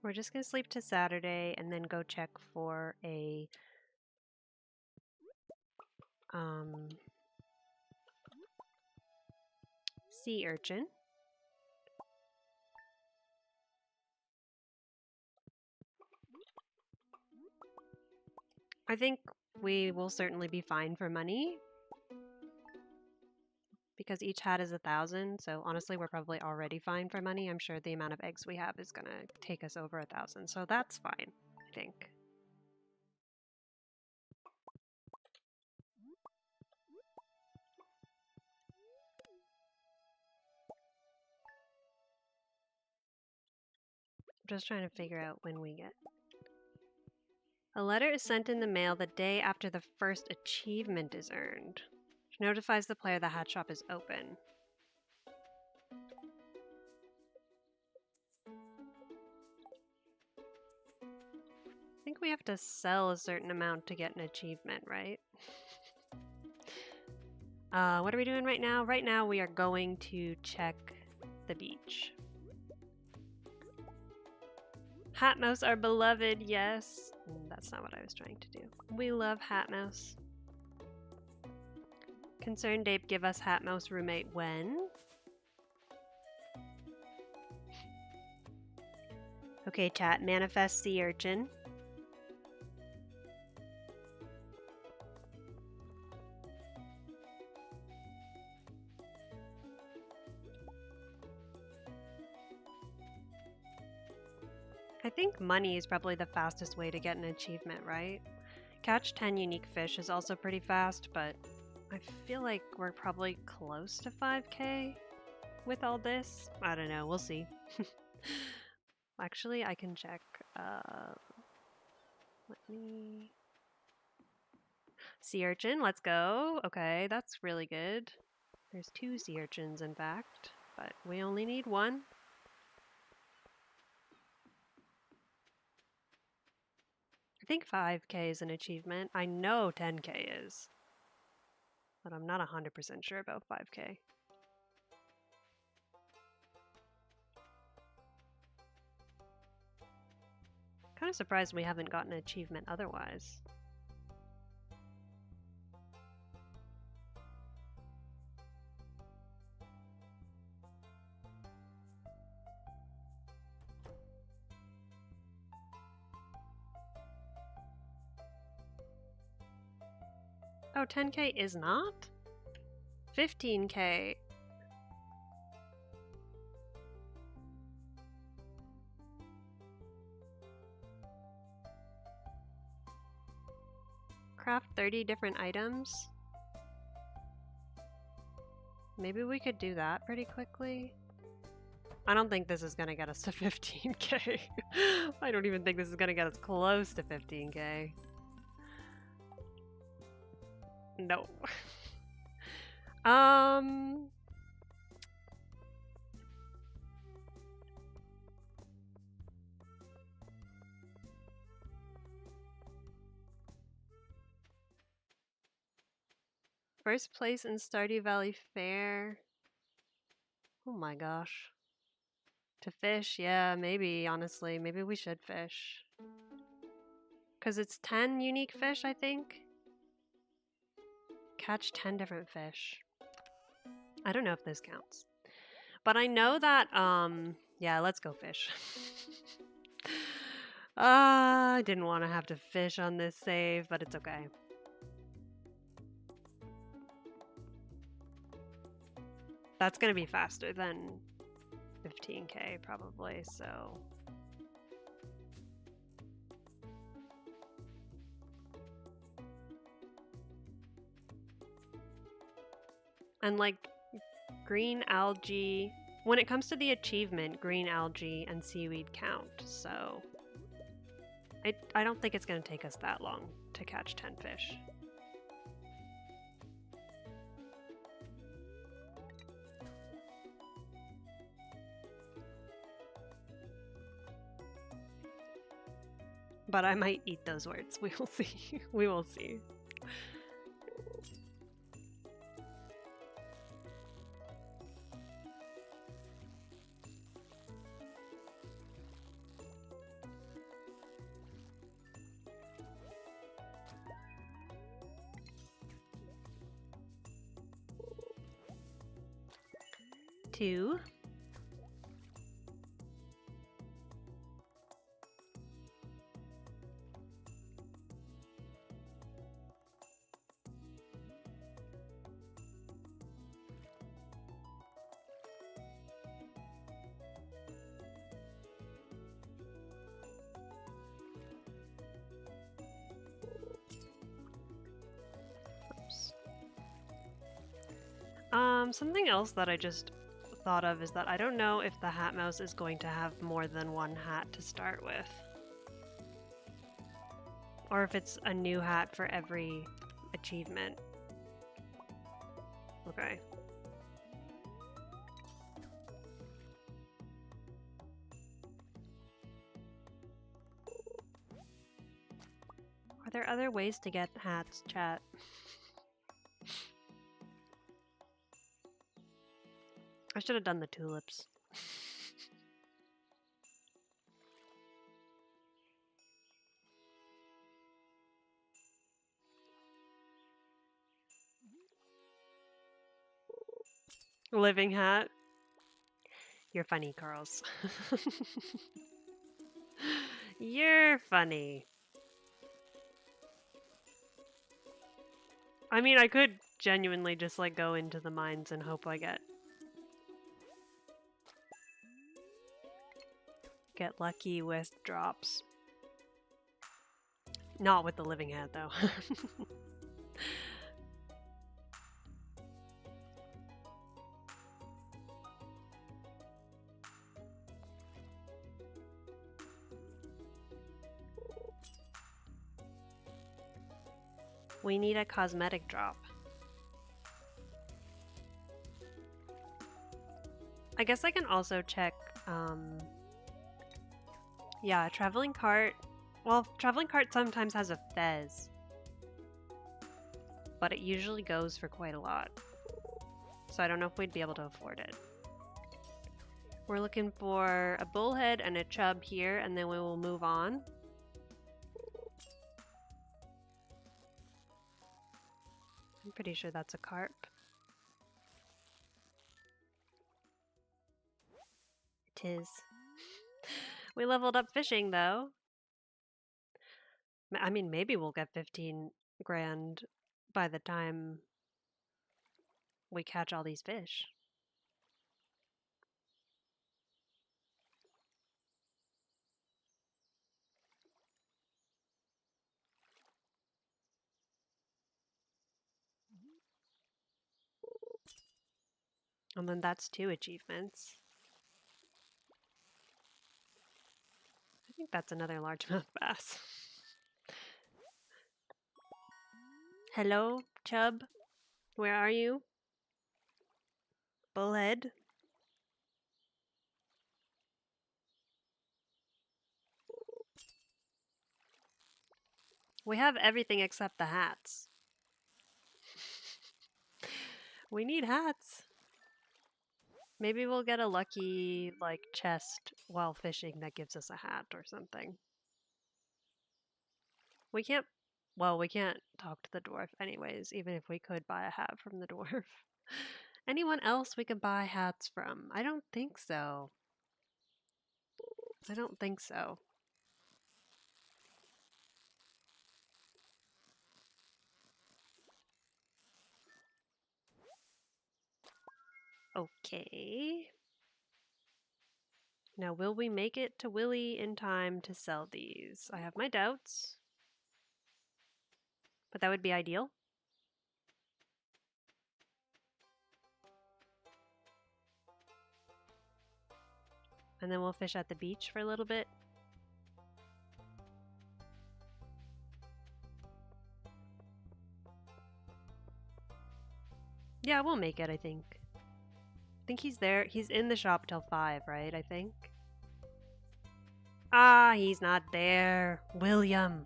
We're just gonna sleep to Saturday and then go check for a sea urchin. I think we will certainly be fine for money because each hat is 1,000. So honestly, we're probably already fine for money. I'm sure the amount of eggs we have is gonna take us over 1,000. So that's fine, I think. I'm just trying to figure out when we get. A letter is sent in the mail the day after the first achievement is earned, which notifies the player the hat shop is open. I think we have to sell a certain amount to get an achievement, right? What are we doing right now? Right now we are going to check the beach. Hat mouse are beloved, yes. That's not what I was trying to do. We love hat mouse. Concerned Ape, give us hat mouse roommate when? Okay, chat, manifest sea urchin. I think money is probably the fastest way to get an achievement, right? Catch 10 unique fish is also pretty fast, but I feel like we're probably close to 5k with all this. I don't know, we'll see. Actually, I can check. Let me... Sea urchin, let's go. Okay, that's really good. There's 2 sea urchins, in fact, but we only need 1. I think 5K is an achievement. I know 10K is, but I'm not 100% sure about 5K. Kind of surprised we haven't gotten an achievement otherwise. Oh, 10K is not? 15K. Craft 30 different items. Maybe we could do that pretty quickly. I don't think this is gonna get us to 15K. I don't even think this is gonna get us close to 15K. No. First place in Stardew Valley Fair. Oh my gosh. To fish, yeah, maybe, honestly. Maybe we should fish. Because it's 10 unique fish, I think. Catch 10 different fish. I don't know if this counts. But I know that, yeah, let's go fish. I didn't want to have to fish on this save, but it's okay. That's going to be faster than 15K, probably, so... And, like, green algae... When it comes to the achievement, green algae and seaweed count, so... I don't think it's going to take us that long to catch 10 fish. But I might eat those words. We will see. We will see. Two. Something else that I just thought of is that I don't know if the hat mouse is going to have more than 1 hat to start with. Or if it's a new hat for every achievement. Okay. Are there other ways to get hats, chat? I should have done the tulips. Living hat. You're funny, Carls. You're funny. I mean, I could genuinely just like go into the mines and hope I get lucky with drops. Not with the living hat, though. We need a cosmetic drop. I guess I can also check, yeah, traveling cart. Well, traveling cart sometimes has a fez, but it usually goes for quite a lot. So I don't know if we'd be able to afford it. We're looking for a bullhead and a chub here, and then we will move on. I'm pretty sure that's a carp. It is. We leveled up fishing, though. I mean, maybe we'll get 15 grand by the time we catch all these fish. And then that's 2 achievements. I think that's another largemouth bass. Hello, chub. Where are you? Bullhead. We have everything except the hats. We need hats. Maybe we'll get a lucky, like, chest while fishing that gives us a hat or something. We can't, well, we can't talk to the dwarf anyways, even if we could buy a hat from the dwarf. Anyone else we could buy hats from? I don't think so. I don't think so. Okay. Now, will we make it to Willy in time to sell these? I have my doubts. But that would be ideal. And then we'll fish at the beach for a little bit. Yeah, we'll make it, I think. I think he's there. He's in the shop till 5, right? I think. Ah, he's not there. William.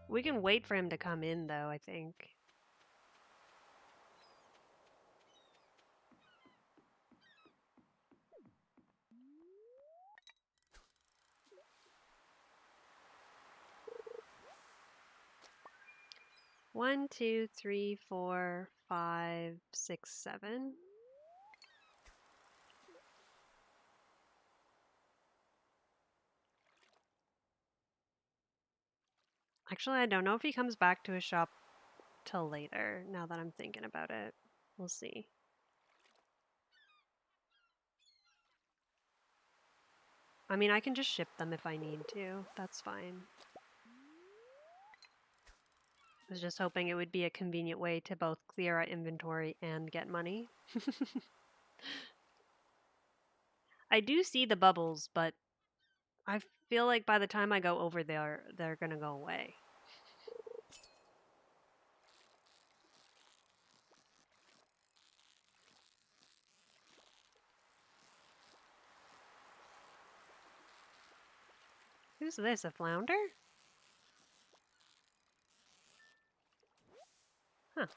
We can wait for him to come in, though, I think. One, two, three, 4, 5, 6, 7. Actually, I don't know if he comes back to his shop till later, now that I'm thinking about it. We'll see. I mean, I can just ship them if I need to. That's fine. I was just hoping it would be a convenient way to both clear our inventory and get money. I do see the bubbles, but I feel like by the time I go over there, they're gonna go away. Who's this, a flounder? Huh.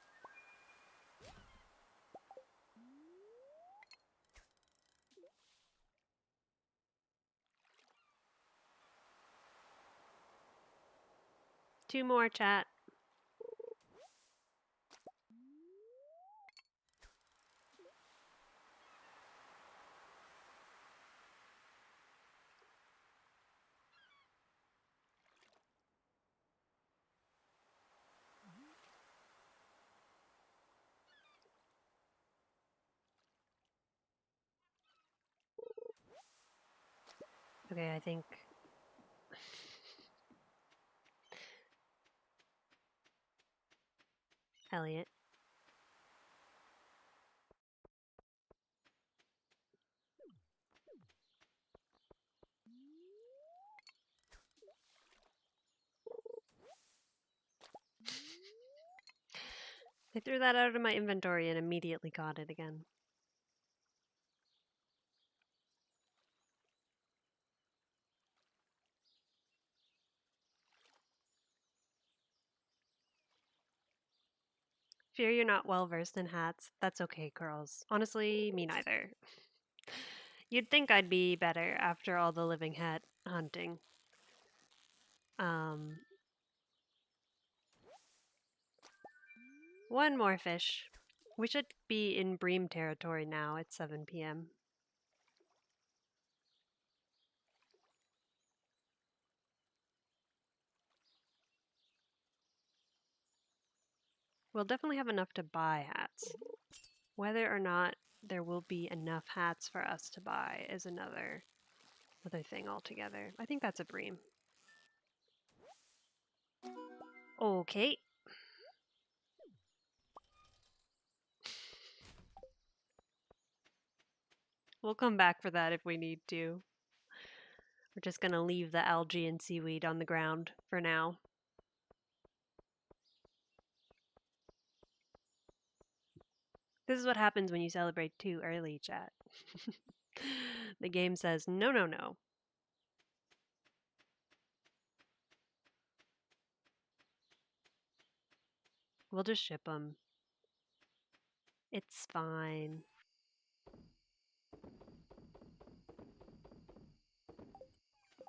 Two more, chat. Okay, I think... Elliot. I threw that out of my inventory and immediately got it again. Fear you're not well versed in hats. That's okay, girls. Honestly, me neither. You'd think I'd be better after all the living hat hunting. Um, One more fish. We should be in Bream territory now. It's 7 p.m. We'll definitely have enough to buy hats. Whether or not there will be enough hats for us to buy is another thing altogether. I think that's a Bream. Okay. We'll come back for that if we need to. We're just gonna leave the algae and seaweed on the ground for now. This is what happens when you celebrate too early, chat. The game says, no, no, no. We'll just ship them. It's fine.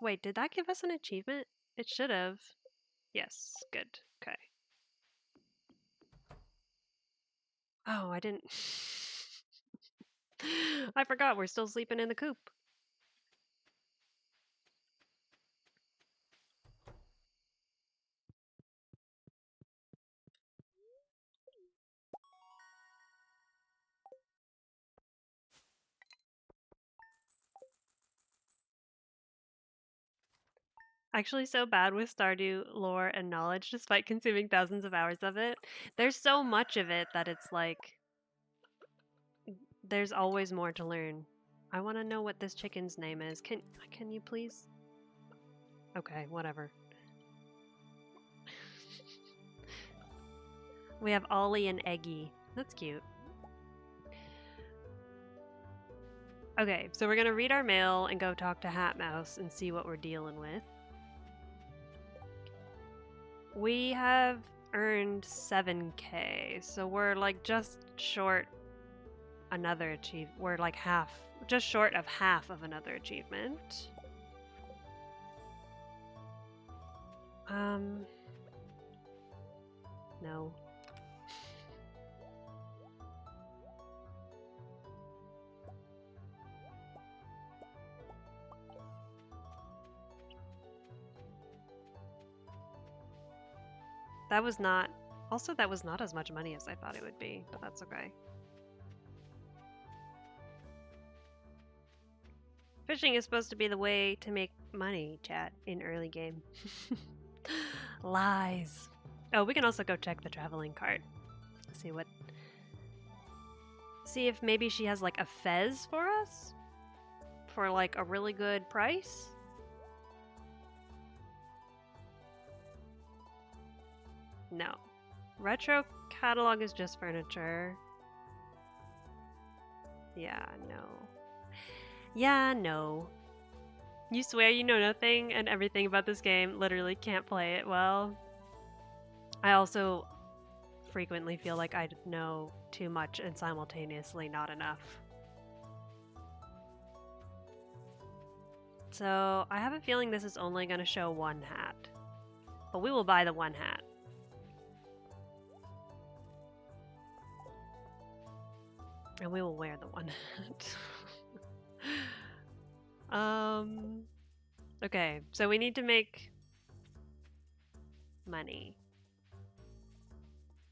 Wait, did that give us an achievement? It should have. Yes, good. Okay. Oh, I didn't. I forgot we're still sleeping in the coop. Actually, so bad with Stardew lore and knowledge despite consuming thousands of hours of it. There's so much of it that it's like there's always more to learn. I want to know what this chicken's name is. Can you please? Okay, whatever. We have Ollie and Eggy. That's cute. Okay, so we're gonna read our mail and go talk to Hat Mouse and see what we're dealing with. We have earned 7k, so we're like just short another achievement. We're like just short of half of another achievement. No. That was not as much money as I thought it would be, but that's okay. Fishing is supposed to be the way to make money, chat, in early game. Lies. Oh, we can also go check the traveling cart. See if maybe she has like a fez for us? For like a really good price? No. Retro catalog is just furniture. Yeah, no. Yeah, no. You swear you know nothing and everything about this game, literally can't play it well. I also frequently feel like I know too much and simultaneously not enough. So I have a feeling this is only going to show one hat. But we will buy the one hat. And we will wear the one hat. Okay, so we need to make money.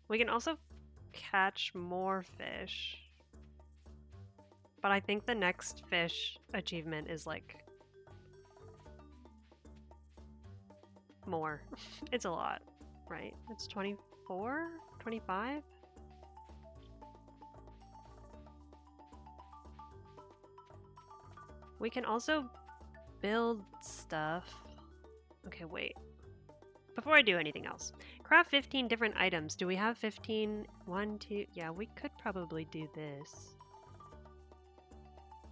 We can also catch more fish. But I think the next fish achievement is like more. It's a lot, right? It's 24? 25? We can also build stuff. Okay, wait. Before I do anything else, Craft 15 different items. Do we have 15? 1, 2. Yeah, we could probably do this.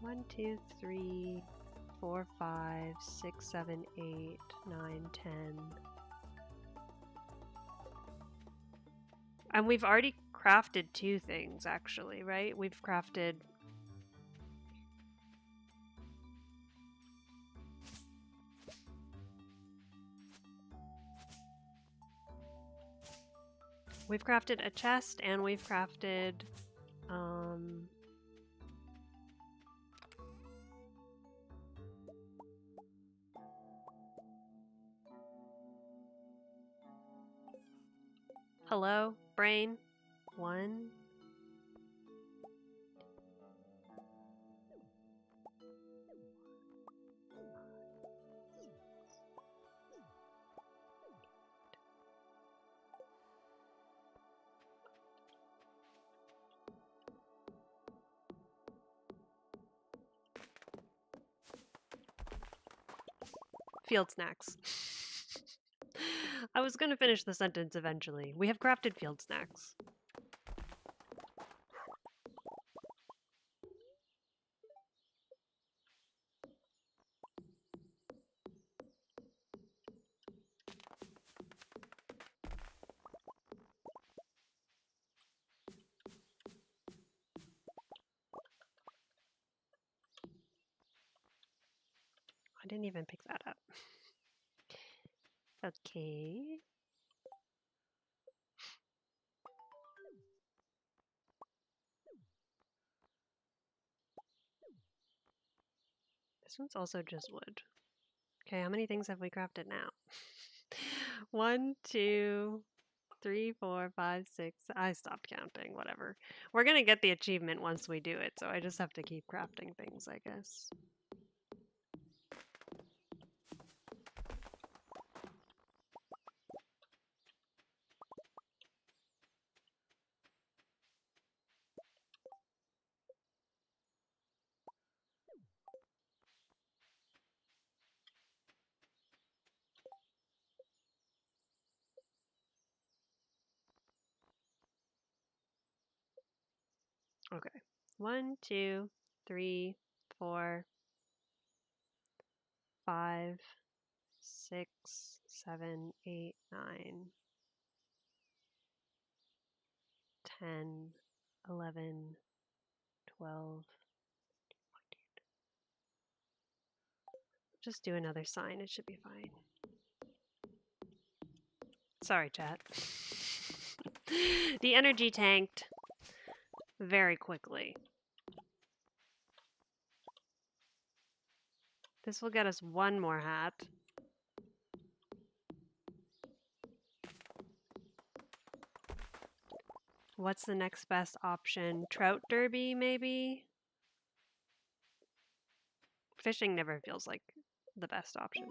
1, 2, 3, 4, 5, 6, 7, 8, 9, 10. And we've already crafted 2 things, actually, right? We've crafted... We've crafted a chest, and we've crafted... Hello, brain. 1. Field snacks. I was going to finish the sentence eventually. We have crafted field snacks. I didn't even pick that up. Okay. This one's also just wood. Okay, how many things have we crafted now? 1, 2, 3, 4, 5, 6. I stopped counting, whatever. We're gonna get the achievement once we do it, so I just have to keep crafting things, I guess. Okay. 1, 2, 3, 4, 5, 6, 7, 8, 9, 10, 11, 12. Just do another sign, it should be fine. Sorry, chat. The energy tanked very quickly. This will get us 1 more hat. What's the next best option? Trout derby, maybe? Fishing never feels like the best option.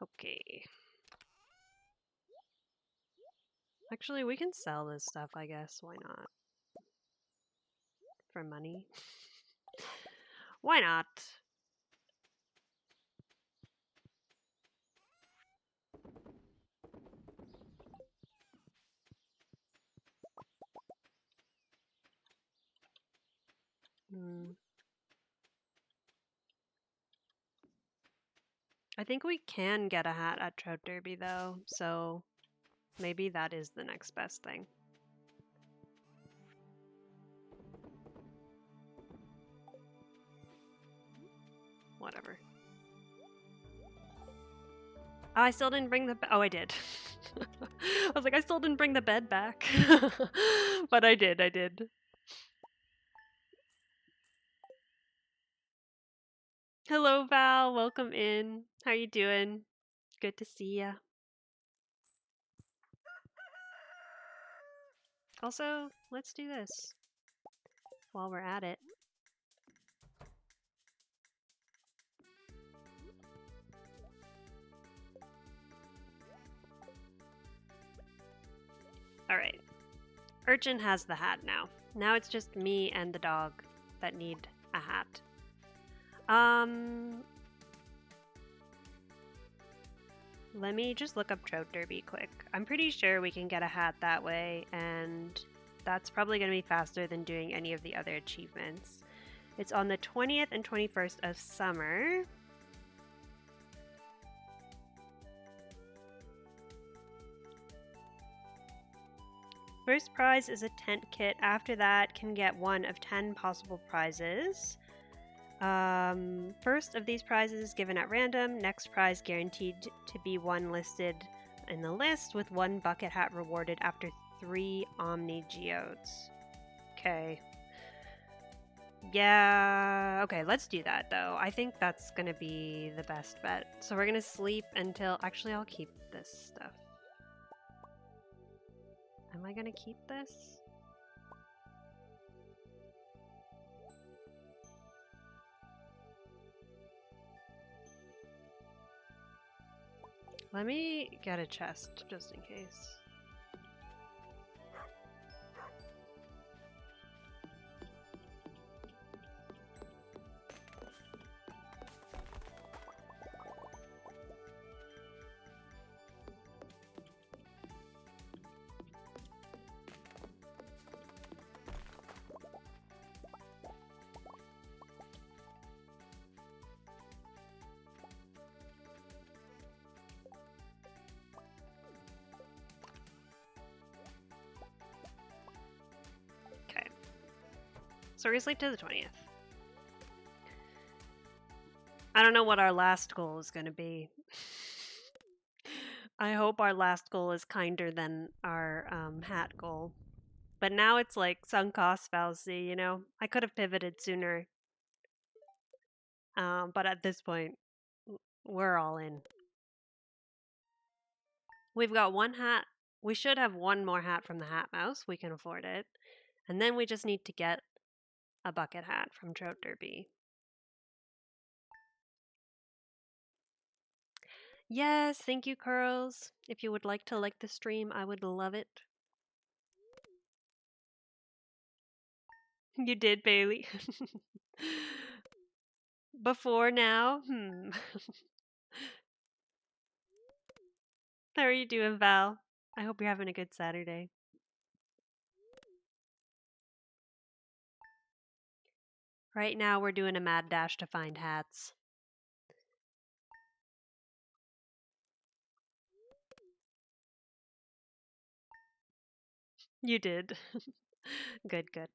Okay. Actually, we can sell this stuff, I guess. Why not? For money. Why not? I think we can get a hat at Trout Derby, though, so maybe that is the next best thing. Whatever. Oh, I still didn't bring the... Oh, I did. I was like, I still didn't bring the bed back. But I did. Hello, Val. Welcome in. How you doing? Good to see ya. Also, let's do this while we're at it. Alright. Urchin has the hat now. Now it's just me and the dog that need a hat. Let me just look up Trout Derby quick. I'm pretty sure we can get a hat that way, and that's probably going to be faster than doing any of the other achievements. It's on the 20th and 21st of summer. First prize is a tent kit. After that, can get one of 10 possible prizes. First of these prizes is given at random. Next prize guaranteed to be one listed in the list, with one bucket hat rewarded after 3 Omni Geodes. Okay. Yeah, okay, let's do that though. I think that's gonna be the best bet. So we're gonna sleep until, actually I'll keep this stuff. Am I gonna keep this? Let me get a chest just in case. So we're gonna sleep to the 20th. I don't know what our last goal is gonna be. I hope our last goal is kinder than our hat goal. But now it's like sunk cost fallacy, you know? I could have pivoted sooner. But at this point, we're all in. We've got one hat. We should have one more hat from the Hat Mouse. We can afford it. And then we just need to get a bucket hat from Trout Derby. Yes, thank you, Curls. If you would like to like the stream, I would love it. You did, Bailey. Before now? How are you doing, Val? I hope you're having a good Saturday. Right now, we're doing a mad dash to find hats. You did. Good, good.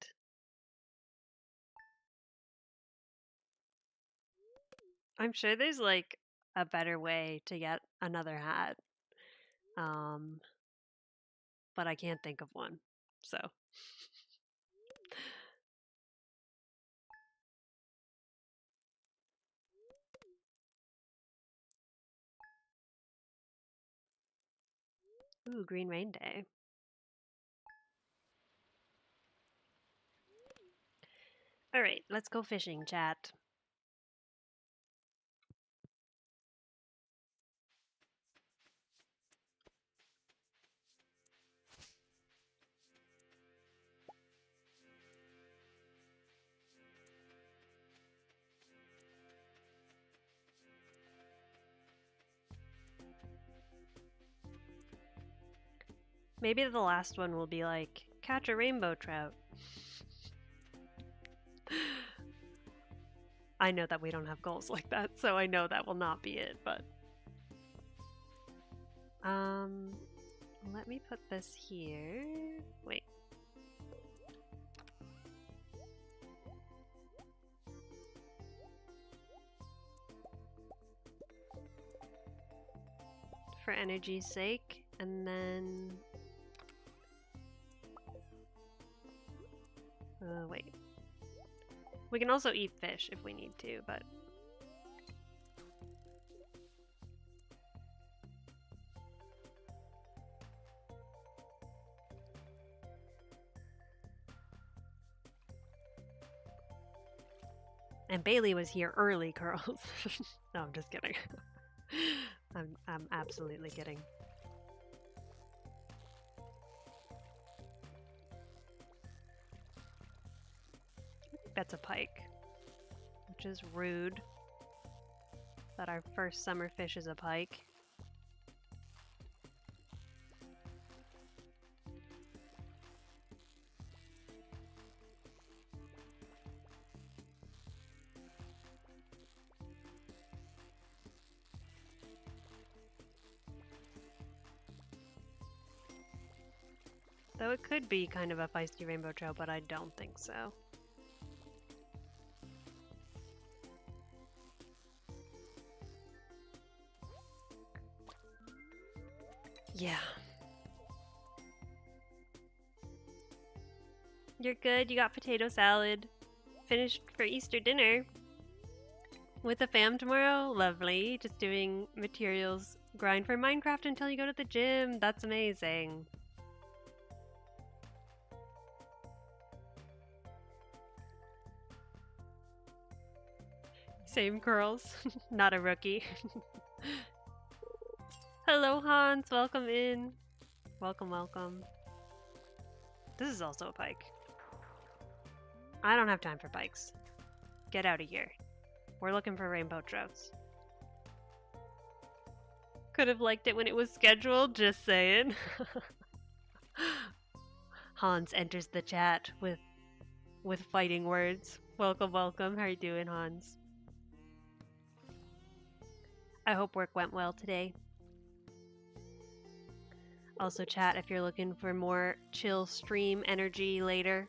I'm sure there's like a better way to get another hat. But I can't think of one. So. Ooh, Green Rain Day. All right, let's go fishing, chat. Maybe the last one will be like, catch a rainbow trout. I know that we don't have goals like that, so I know that will not be it, but... let me put this here. Wait. For energy's sake, and then... wait. We can also eat fish if we need to, but... And Bailey was here early, Curls. No, I'm just kidding. I'm absolutely kidding. That's a pike, which is rude that our first summer fish is a pike. Though it could be kind of a feisty rainbow trout, but I don't think so. Yeah. You're good. You got potato salad. Finished for Easter dinner. With the fam tomorrow? Lovely. Just doing materials grind for Minecraft until you go to the gym. That's amazing. Same curls. Not a rookie. Hello, Hans. Welcome in. Welcome, welcome. This is also a pike. I don't have time for pikes. Get out of here. We're looking for rainbow trouts. Could have liked it when it was scheduled, just saying. Hans enters the chat with fighting words. Welcome, welcome. How are you doing, Hans? I hope work went well today. Also, chat, if you're looking for more chill stream energy later,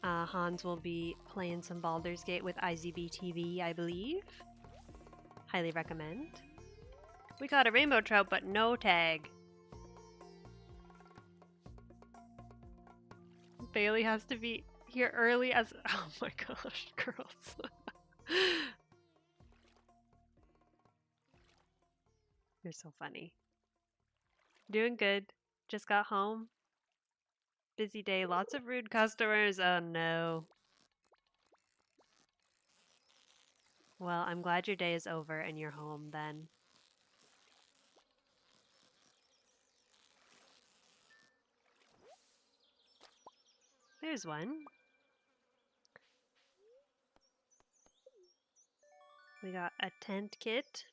Hans will be playing some Baldur's Gate with IZB TV, I believe. Highly recommend. We caught a rainbow trout, but no tag. Bailey has to be here early as... Oh my gosh, girls. You're so funny. Doing good. Just got home. Busy day. Lots of rude customers. Oh no. Well, I'm glad your day is over and you're home then. There's one. We got a tent kit.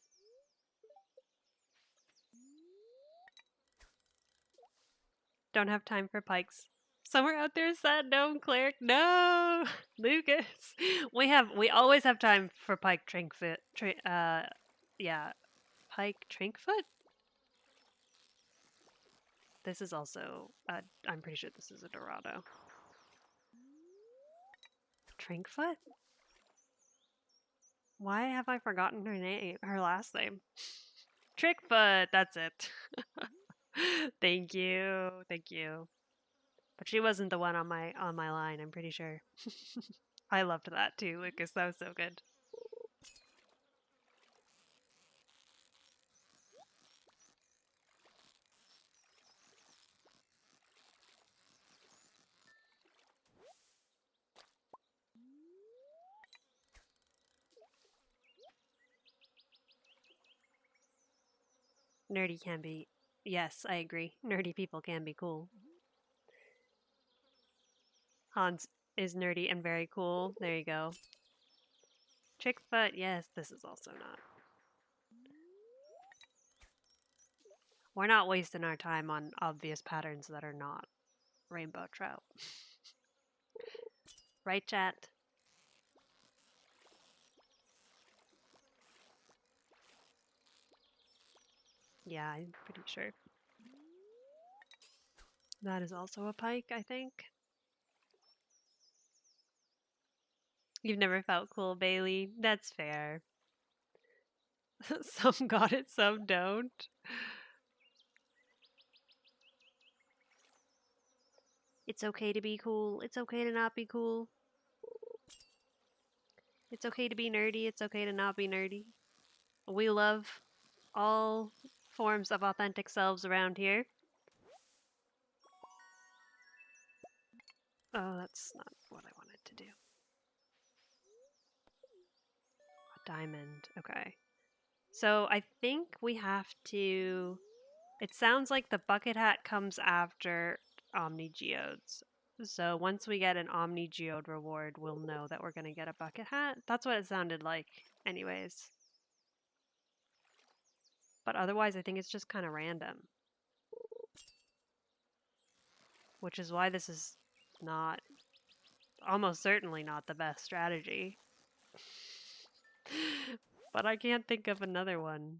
Don't have time for pikes. Somewhere out there is that gnome cleric. No, Lucas. We always have time for pike trinkfoot. Yeah, pike trinkfoot. This is also. I'm pretty sure this is a Dorado. Trinkfoot. Why have I forgotten her name? Her last name. Trickfoot. That's it. Thank you. Thank you. But she wasn't the one on my line, I'm pretty sure. I loved that too, Lucas. That was so good. Nerdy can be... Yes, I agree. Nerdy people can be cool. Hans is nerdy and very cool. There you go. Chickfoot, yes, this is also not. We're not wasting our time on obvious patterns that are not rainbow trout. Right, chat? Yeah, I'm pretty sure. That is also a pike, I think. You've never felt cool, Bailey. That's fair. Some got it, some don't. It's okay to be cool. It's okay to not be cool. It's okay to be nerdy. It's okay to not be nerdy. We love all forms of authentic selves around here. Oh, that's not what I wanted to do. A diamond. Okay. So I think we have to... It sounds like the bucket hat comes after Omni Geodes. So once we get an Omni Geode reward, we'll know that we're going to get a bucket hat. That's what it sounded like anyways. But otherwise, I think it's just kind of random. Which is why this is not, almost certainly not the best strategy. But I can't think of another one.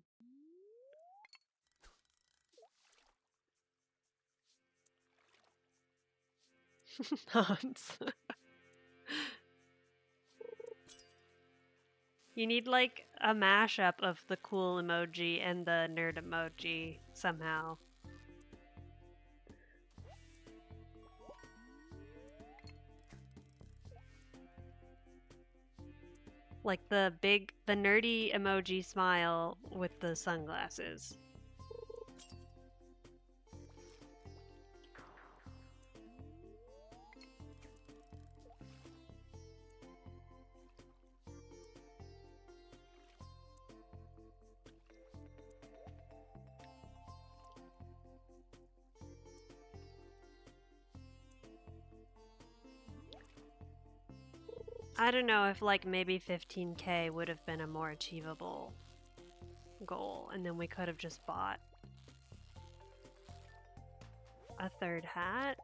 Hans. You need like a mashup of the cool emoji and the nerd emoji somehow. Like the nerdy emoji smile with the sunglasses. I don't know if like maybe 15K would have been a more achievable goal, and then we could have just bought a third hat.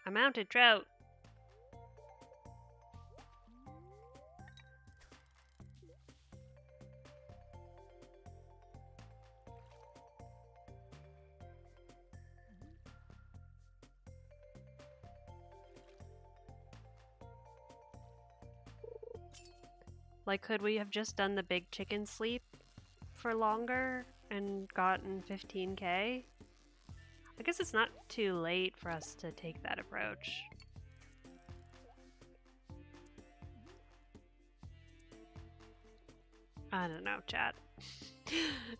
A mounted trout. Like, could we have just done the big chicken sleep for longer and gotten 15K? I guess it's not too late for us to take that approach. I don't know, chat.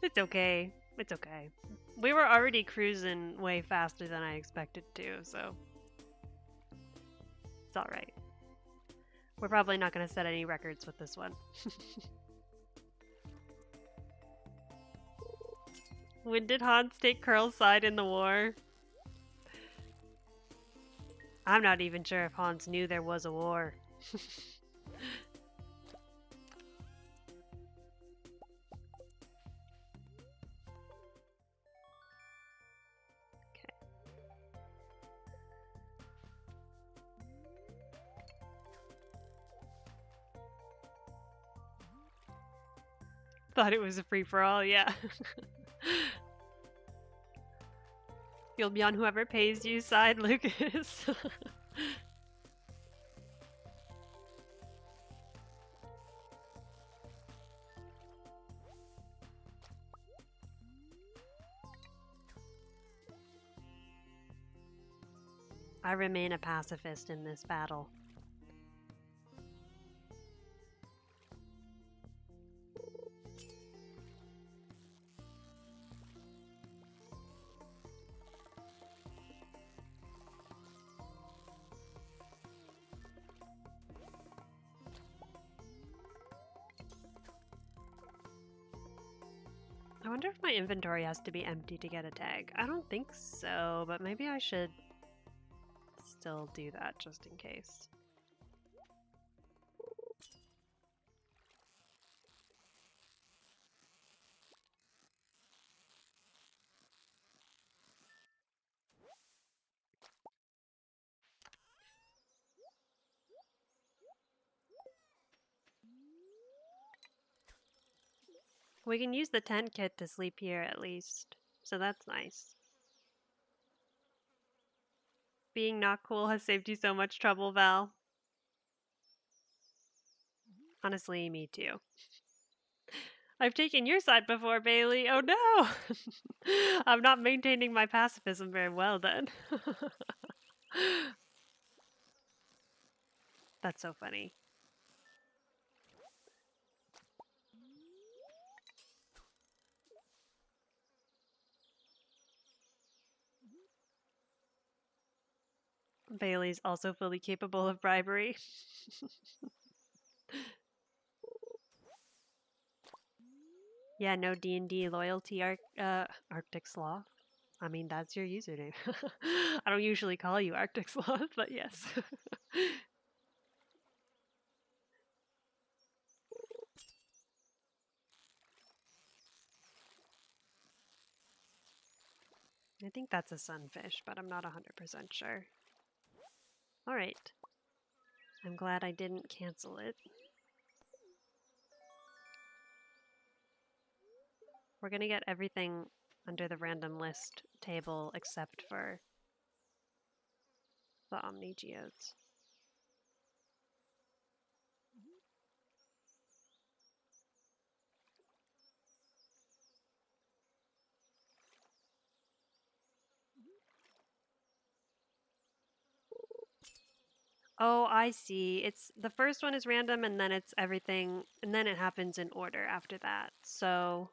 It's okay. It's okay. We were already cruising way faster than I expected to, so it's alright. We're probably not going to set any records with this one. When did Hans take Curl's side in the war? I'm not even sure if Hans knew there was a war. Thought it was a free-for-all, yeah. You'll be on whoever pays you side, Lucas. I remain a pacifist in this battle. I wonder if my inventory has to be empty to get a tag. I don't think so, but maybe I should still do that just in case. We can use the tent kit to sleep here at least, so that's nice. Being not cool has saved you so much trouble, Val. Honestly, me too. I've taken your side before, Bailey. Oh no! I'm not maintaining my pacifism very well then. That's so funny. Bailey's also fully capable of bribery. Yeah, no D&D loyalty Arctic Sloth. I mean, that's your username. I don't usually call you Arctic Sloth, but yes. I think that's a sunfish, but I'm not 100% sure. Alright. I'm glad I didn't cancel it. We're gonna get everything under the random list table except for the Omni Geodes. Oh, I see. It's the first one is random and then it's everything and then it happens in order after that. So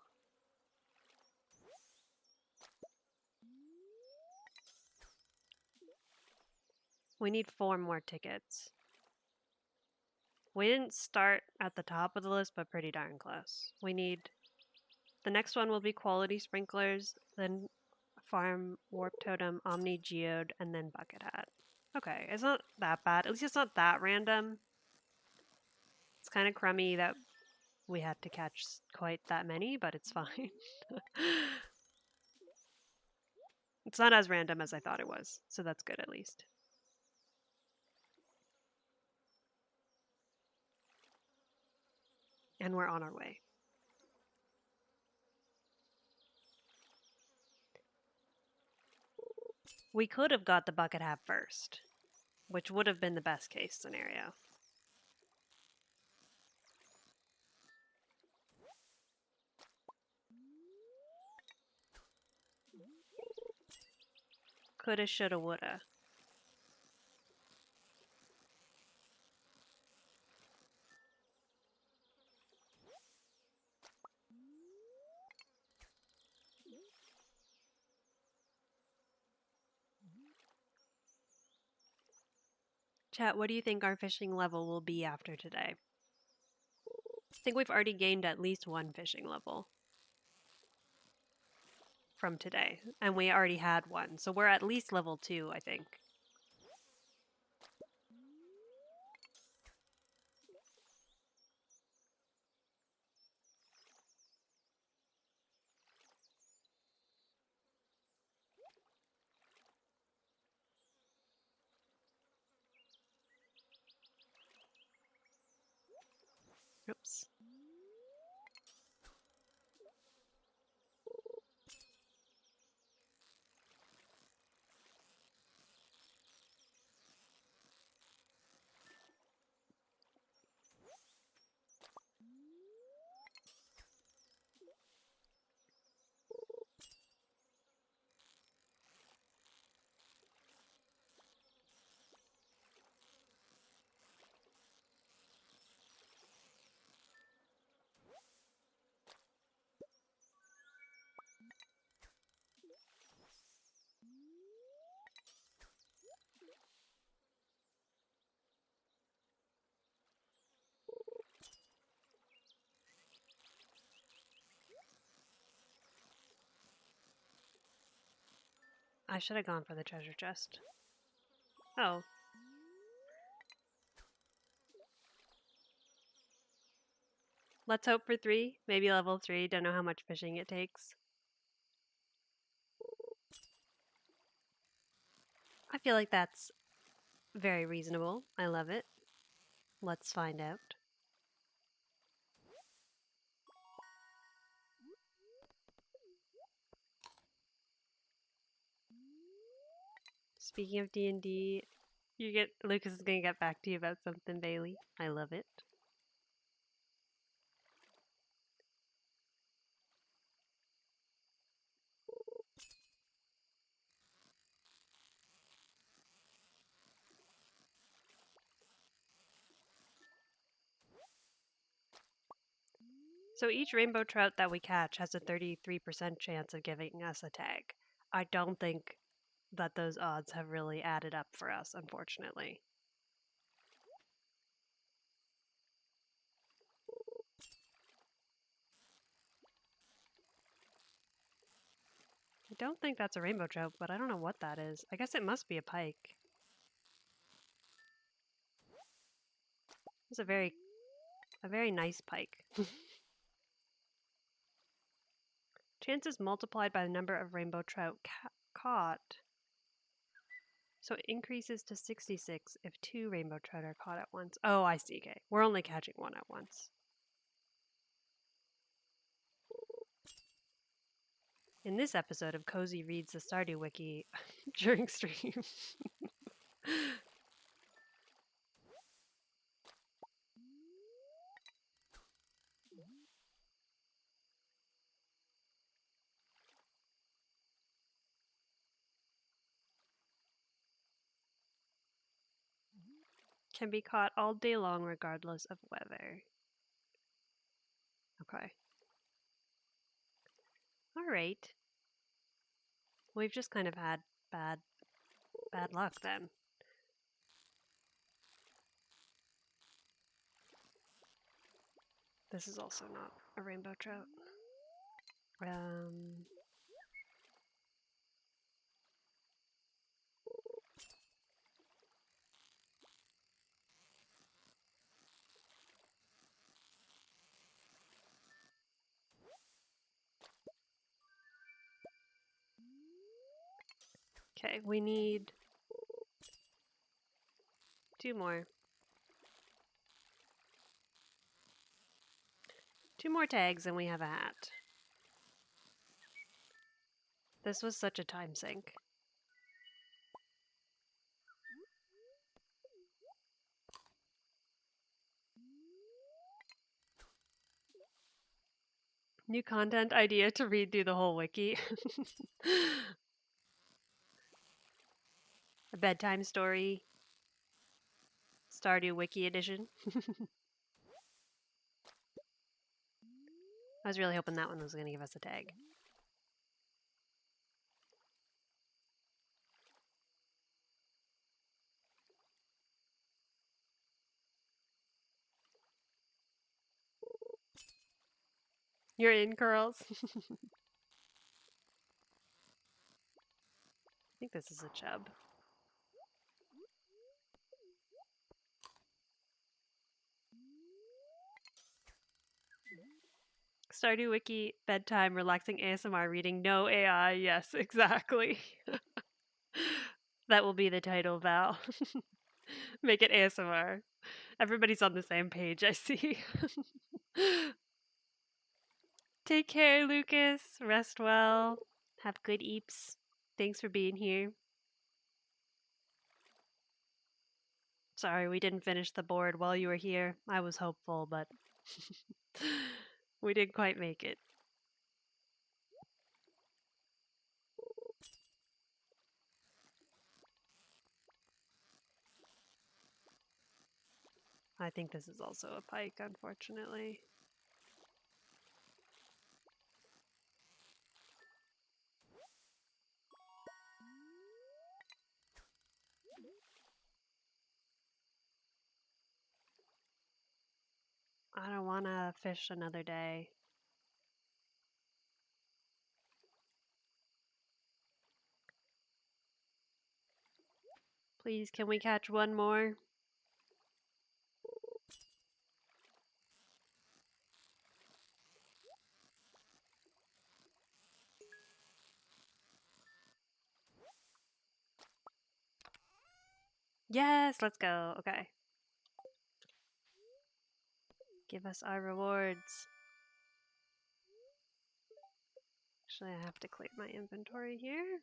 we need 4 more tickets. We didn't start at the top of the list, but pretty darn close. We need the next one will be quality sprinklers, then farm, warp totem, omni geode, and then bucket hat. Okay, it's not that bad. At least it's not that random. It's kind of crummy that we had to catch quite that many, but it's fine. It's not as random as I thought it was, so that's good at least. And we're on our way. We could have got the bucket hat first, which would have been the best case scenario. Coulda, shoulda, woulda. Chat, what do you think our fishing level will be after today? I think we've already gained at least 1 fishing level from today, and we already had 1, so we're at least level 2, I think. Oops. I should have gone for the treasure chest. Oh. Let's hope for 3. Maybe level 3. Don't know how much fishing it takes. I feel like that's very reasonable. I love it. Let's find out. Speaking of D&D, Lucas is gonna get back to you about something, Bailey. I love it. So each rainbow trout that we catch has a 33% chance of giving us a tag. I don't think that those odds have really added up for us, unfortunately. I don't think that's a rainbow trout, but I don't know what that is. I guess it must be a pike. It's a very nice pike. Chances multiplied by the number of rainbow trout caught. So it increases to 66 if 2 rainbow trout are caught at once. Oh, I see. Okay. We're only catching 1 at once. In this episode of Cozy Reads the Stardew Wiki during stream. Can be caught all day long regardless of weather. Okay. All right. We've just kind of had bad luck then. This is also not a rainbow trout. Okay, we need 2 more. 2 more tags and we have a hat. This was such a time sink. New content idea to read through the whole wiki. A bedtime story. Stardew Wiki edition. I was really hoping that one was going to give us a tag. You're in, curls. I think this is a chub. Stardew Wiki, bedtime, relaxing ASMR reading, no AI. Yes, exactly. That will be the title, Val. Make it ASMR. Everybody's on the same page, I see. Take care, Lucas. Rest well. Have good eeps. Thanks for being here. Sorry, we didn't finish the board while you were here. I was hopeful, but we didn't quite make it. I think this is also a pike, unfortunately. I don't want to fish another day. Please, can we catch one more? Yes, let's go. Okay. Give us our rewards. Actually, I have to clear my inventory here.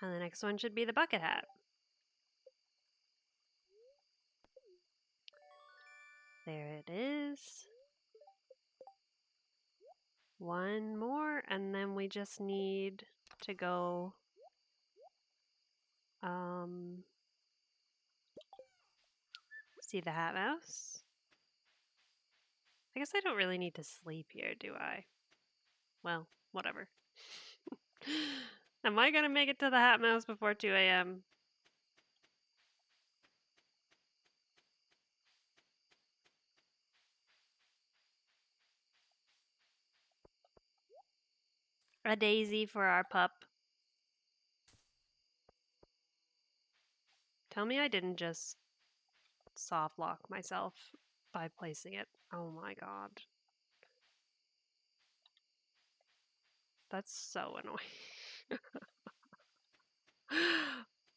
And the next one should be the bucket hat. There it is. One more, and then we just need to go see the hat mouse. I guess I don't really need to sleep here, do I? Well, whatever. Am I gonna make it to the hat mouse before 2 a.m.? A daisy for our pup. Tell me I didn't just soft lock myself by placing it. Oh my god. That's so annoying.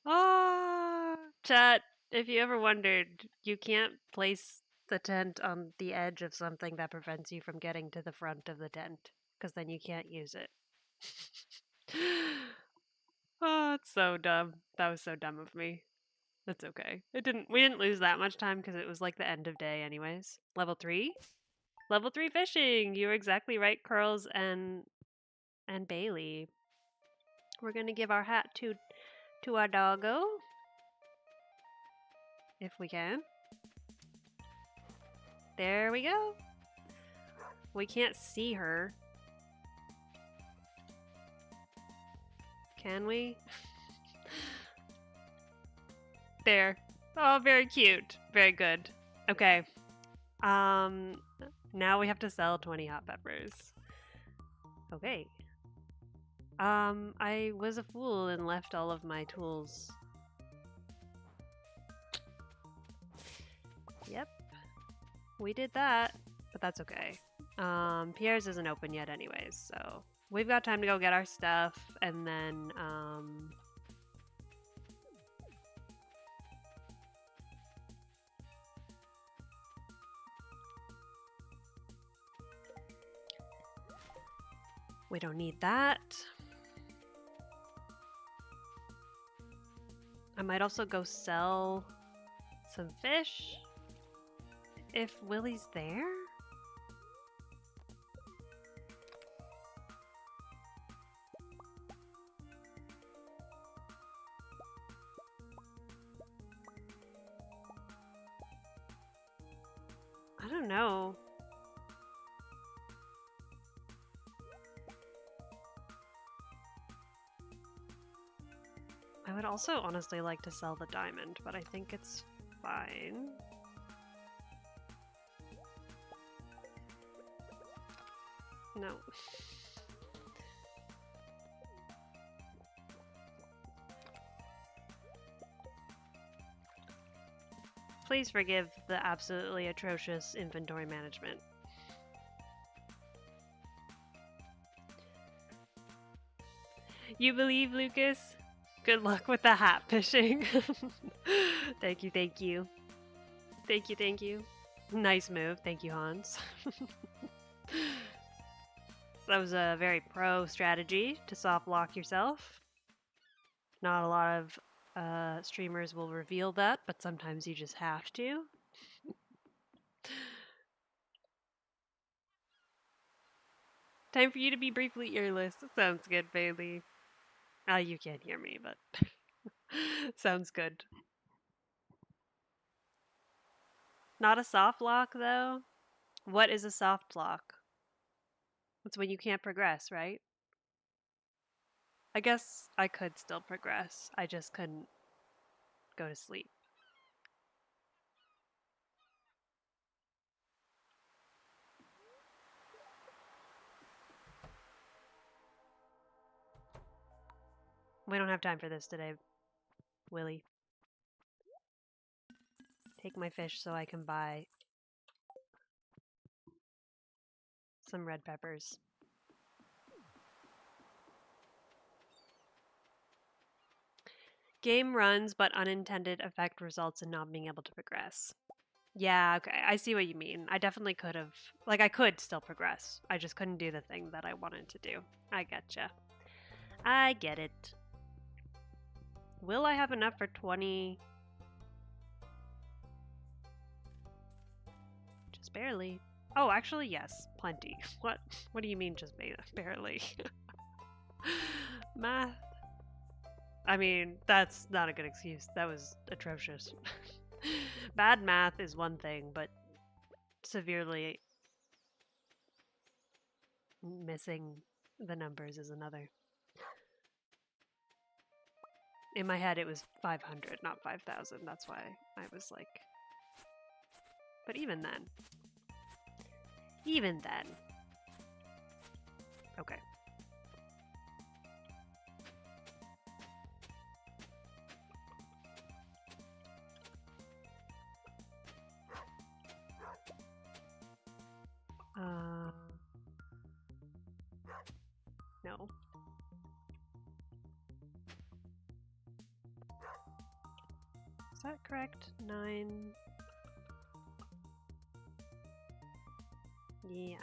Ah! Chat, if you ever wondered, you can't place the tent on the edge of something that prevents you from getting to the front of the tent, because then you can't use it. Oh, it's so dumb. That was so dumb of me. That's okay. We didn't lose that much time because it was like the end of day anyways. Level 3? Level 3 fishing. You were exactly right, Curls and Bailey. We're going to give our hat to our doggo if we can. There we go. We can't see her. Can we? There. Oh, very cute. Very good. Okay. Now we have to sell 20 hot peppers. Okay. I was a fool and left all of my tools. Yep. We did that, but that's okay. Pierre's isn't open yet anyways, so we've got time to go get our stuff and then, we don't need that. I might also go sell some fish if Willie's there. I don't know. I would also honestly like to sell the diamond, but I think it's fine. No. Please forgive the absolutely atrocious inventory management. You believe, Lucas? Good luck with the hat fishing. Thank you, thank you. Thank you, thank you. Nice move. Thank you, Hans. That was a very pro strategy to soft lock yourself. Not a lot of streamers will reveal that, but sometimes you just have to. Time for you to be briefly earless. Sounds good, Bailey. You can't hear me, but sounds good. Not a soft lock, though. What is a soft lock? It's when you can't progress, right? I guess I could still progress. I just couldn't go to sleep. We don't have time for this today, Willie. Take my fish so I can buy some red peppers. Game runs, but unintended effect results in not being able to progress. Yeah, okay, I see what you mean. I definitely could have, like, I could still progress. I just couldn't do the thing that I wanted to do. I getcha. I get it. Will I have enough for 20? Just barely. Oh, actually, yes, plenty. What do you mean just barely? Math. I mean, that's not a good excuse. That was atrocious. Bad math is one thing, but severely missing the numbers is another. In my head, it was 500, not 5,000. That's why I was like... But even then. Even then. Okay. No. that correct? 9. Yeah.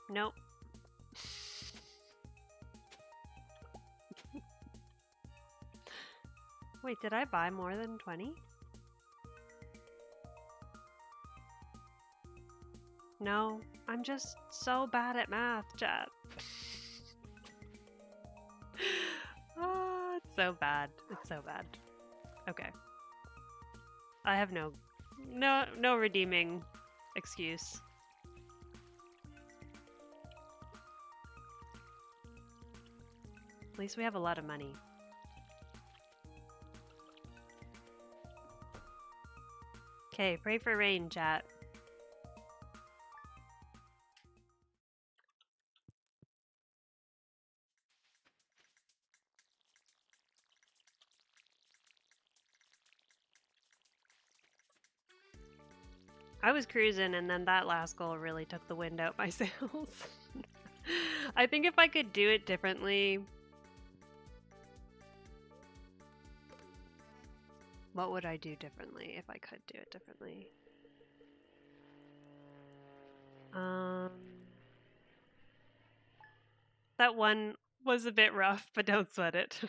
Nope. Wait, did I buy more than 20? No, I'm just so bad at math, chat. Oh, it's so bad. It's so bad. Okay. I have no redeeming excuse. At least we have a lot of money. Okay, pray for rain, chat. I was cruising, and then that last goal really took the wind out my sails. I think if I could do it differently... What would I do differently if I could do it differently? That one was a bit rough, but don't sweat it.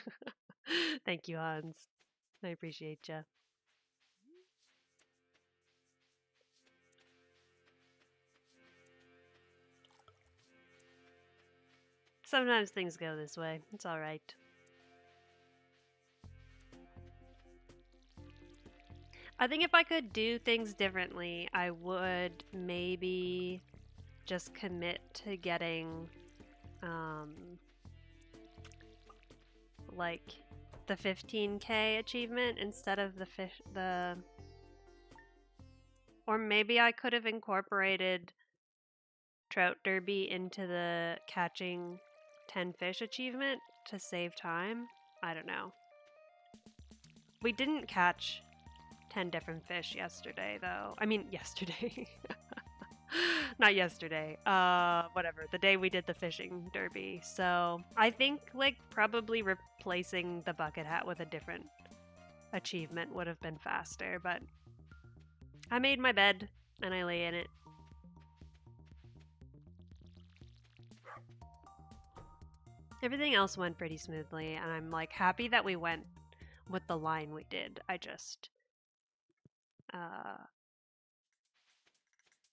Thank you, Hans. I appreciate you. Sometimes things go this way. It's all right. I think if I could do things differently, I would maybe just commit to getting like the 15K achievement instead of the or maybe I could have incorporated Trout Derby into the catching 10 fish achievement to save time. I don't know. We didn't catch 10 different fish yesterday, though. I mean, yesterday. Not yesterday. Whatever. The day we did the fishing derby. So I think, like, probably replacing the bucket hat with a different achievement would have been faster, but I made my bed and I lay in it. Everything else went pretty smoothly, and I'm, like, happy that we went with the line we did. I just...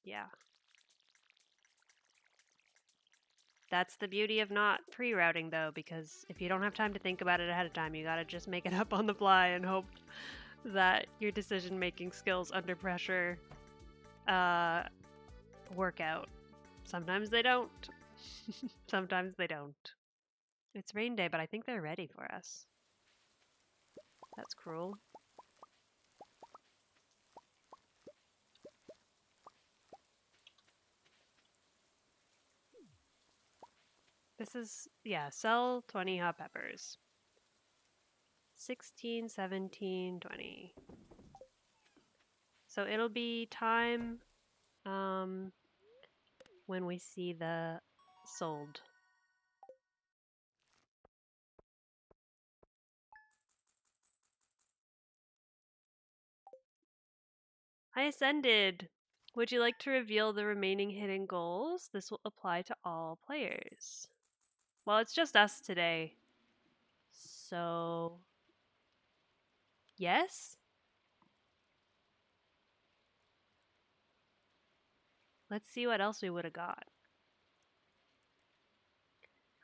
yeah. That's the beauty of not pre-routing, though, because if you don't have time to think about it ahead of time, you gotta just make it up on the fly and hope that your decision-making skills under pressure work out. Sometimes they don't. Sometimes they don't. It's rain day, but I think they're ready for us. That's cruel. This is, yeah, sell 20 hot peppers. 16, 17, 20. So it'll be time when we see the sold. I ascended! Would you like to reveal the remaining hidden goals? This will apply to all players. Well, it's just us today. So... yes? Let's see what else we would have got.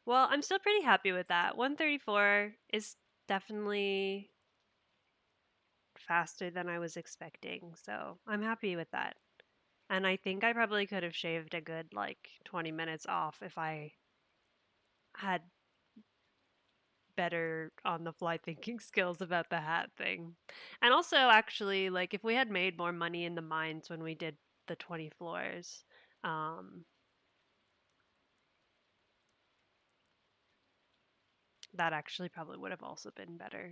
Well, I'm still pretty happy with that. 134 is definitely faster than I was expecting, so I'm happy with that. And I think I probably could have shaved a good, like, 20 minutes off if I had better on-the-fly thinking skills about the hat thing. And also, actually, like, if we had made more money in the mines when we did the 20 floors, that actually probably would have also been better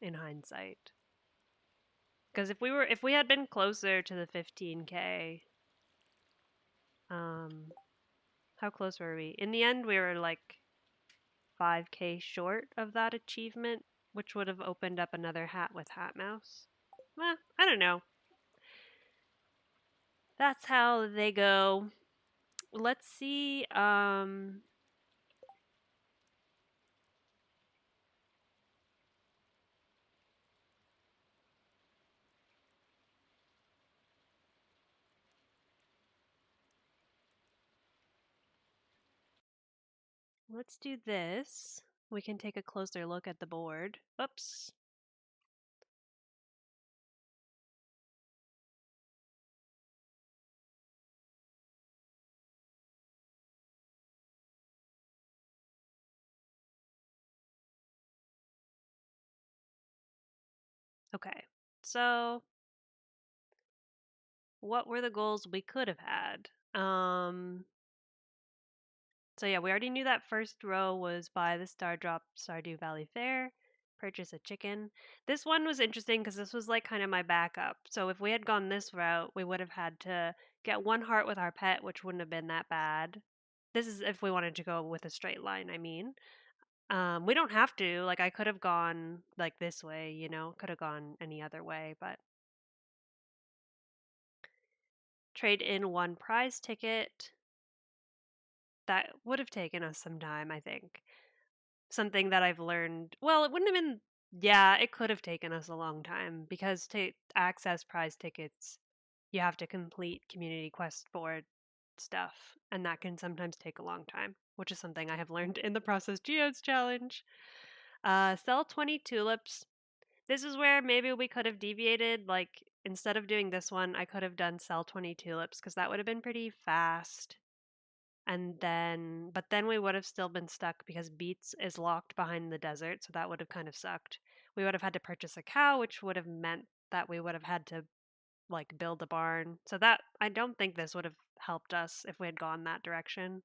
in hindsight. Because if we had been closer to the 15K, how close were we? In the end, we were like 5K short of that achievement, which would have opened up another hat with Hat Mouse. I don't know. That's how they go. Let's see. Let's do this. We can take a closer look at the board. Oops. Okay, so what were the goals we could have had? So yeah, we already knew that first row was buy the Star Drop Stardew Valley Fair, purchase a chicken. This one was interesting because this was like kind of my backup. So if we had gone this route, we would have had to get 1 heart with our pet, which wouldn't have been that bad. This is if we wanted to go with a straight line, I mean. We don't have to. Like I could have gone like this way, you know, could have gone any other way, but trade in 1 prize ticket. That would have taken us some time, I think. Something that I've learned. Well, it wouldn't have been. Yeah, it could have taken us a long time because to access prize tickets, you have to complete community quest board stuff, and that can sometimes take a long time, which is something I have learned in the Process Geodes challenge. Sell 20 tulips. This is where maybe we could have deviated. Like, instead of doing this one, I could have done sell 20 tulips because that would have been pretty fast. And then, but then we would have still been stuck because Beets is locked behind the desert, so that would have kind of sucked. We would have had to purchase a cow, which would have meant that we would have had to like build a barn. So that I don't think this would have helped us if we had gone that direction.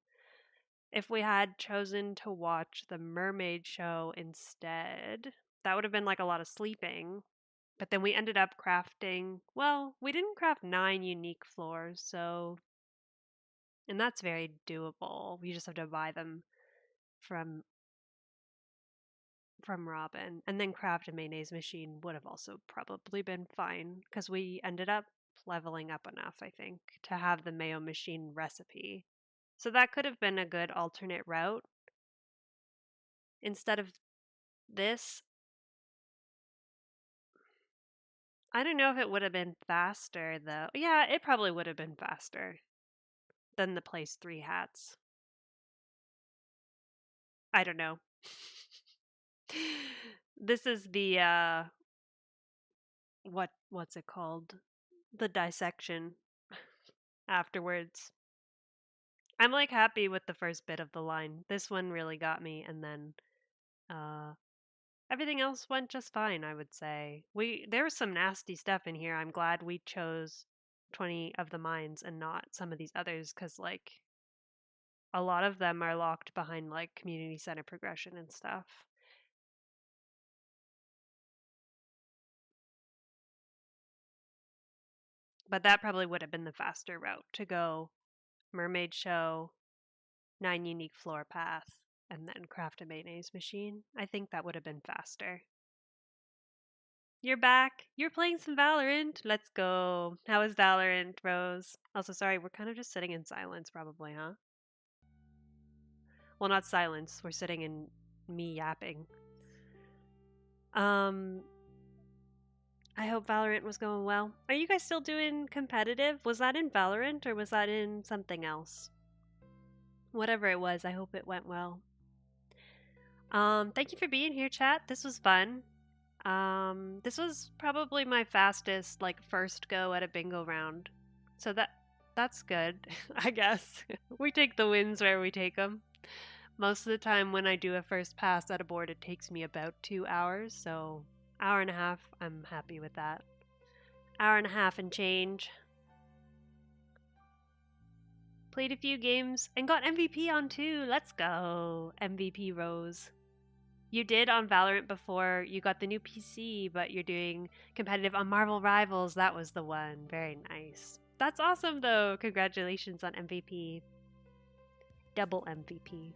If we had chosen to watch the mermaid show instead, that would have been like a lot of sleeping. But then we ended up crafting, well, we didn't craft 9 unique floors, so and that's very doable. We just have to buy them from Robin, and then craft a mayonnaise machine would have also probably been fine because we ended up leveling up enough, I think, to have the mayo machine recipe. So that could have been a good alternate route. Instead of this, I don't know if it would have been faster though. Yeah, it probably would have been faster than the place 3 hats. I don't know. This is the what's it called? The dissection afterwards. I'm like happy with the first bit of the line. This one really got me, and then uh everything else went just fine, I would say. There was some nasty stuff in here. I'm glad we chose 20 of the mines and not some of these others cuz like a lot of them are locked behind like community center progression and stuff. But that probably would have been the faster route to go mermaid show, 9 unique floor path, and then craft a mayonnaise machine. I think that would have been faster. You're back. You're playing some Valorant. Let's go. How is Valorant, Rose? Also, sorry, we're kind of just sitting in silence, probably, huh? Well, not silence. We're sitting in me yapping. Um, I hope Valorant was going well. Are you guys still doing competitive? Was that in Valorant or was that in something else? Whatever it was, I hope it went well. Thank you for being here, chat. This was fun. This was probably my fastest, like, first go at a bingo round. So that's good, I guess. We take the wins where we take them. Most of the time when I do a first pass at a board, it takes me about 2 hours, so hour and a half, I'm happy with that. Hour and a half and change. Played a few games and got MVP on too. Let's go. MVP Rose. You did on Valorant before you got the new PC, but you're doing competitive on Marvel Rivals. That was the one. Very nice. That's awesome though. Congratulations on MVP. Double MVP.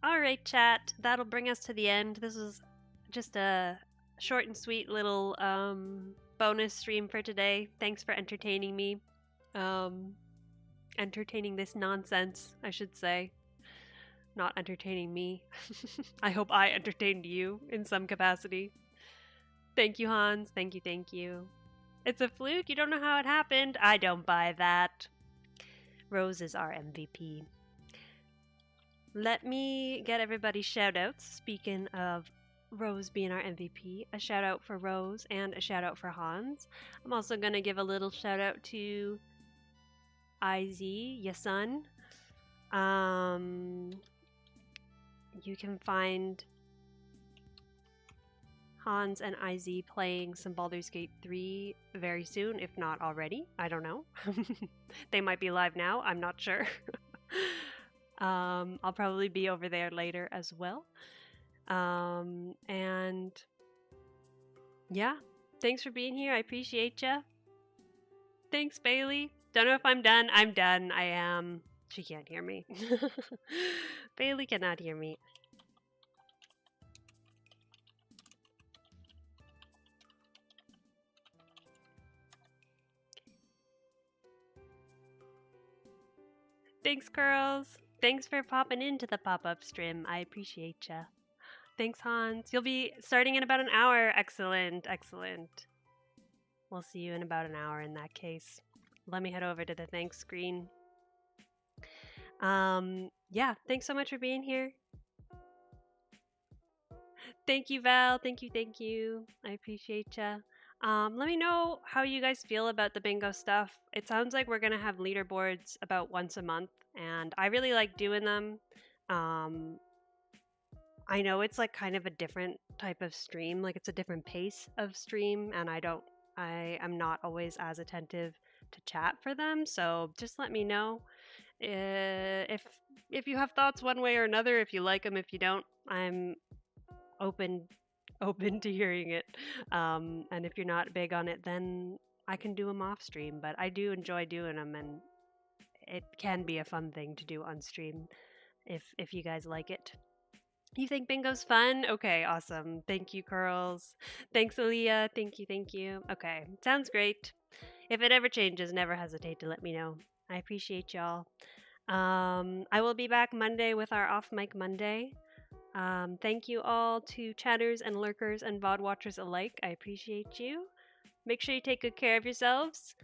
All right, chat. That'll bring us to the end. This was just a short and sweet little bonus stream for today. Thanks for entertaining me. Entertaining this nonsense, I should say. Not entertaining me. I hope I entertained you in some capacity. Thank you, Hans. Thank you, thank you. It's a fluke? You don't know how it happened? I don't buy that. Rose is our MVP. Let me get everybody's shoutouts. Speaking of Rose being our MVP, a shout out for Rose and a shout out for Hans. I'm also going to give a little shout out to IZ, Yasun. You can find Hans and IZ playing some Baldur's Gate 3 very soon, if not already. I don't know. They might be live now. I'm not sure. I'll probably be over there later as well. And yeah, thanks for being here. I appreciate ya. Thanks, Bailey. Don't know if I'm done. I'm done. I am. She can't hear me. Bailey cannot hear me. Thanks, girls. Thanks for popping into the pop-up stream. I appreciate ya. Thanks, Hans. You'll be starting in about an hour. Excellent, excellent. We'll see you in about an hour in that case. Let me head over to the thanks screen. Yeah, thanks so much for being here. Thank you, Val. Thank you, thank you. I appreciate ya. Let me know how you guys feel about the bingo stuff. It sounds like we're gonna have leaderboards about once a month, and I really like doing them. I know it's like kind of a different type of stream, like it's a different pace of stream, and I am not always as attentive to chat for them. So just let me know if you have thoughts one way or another. If you like them, if you don't, I'm open to hearing it. And if you're not big on it, then I can do them off stream. But I do enjoy doing them, and it can be a fun thing to do on stream if you guys like it. You think bingo's fun? Okay, awesome. Thank you, Curls. Thanks, Aaliyah. Thank you, thank you. Okay, sounds great. If it ever changes, never hesitate to let me know. I appreciate y'all. I will be back Monday with our Off Mic Monday. Thank you all to chatters and lurkers and VOD watchers alike. I appreciate you. Make sure you take good care of yourselves.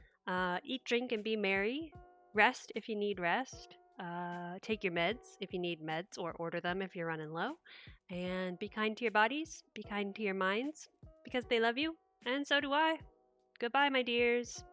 Eat, drink, and be merry. Rest if you need rest. Take your meds if you need meds, or order them if you're running low. And be kind to your bodies. Be kind to your minds, because they love you, and so do I. Goodbye, my dears.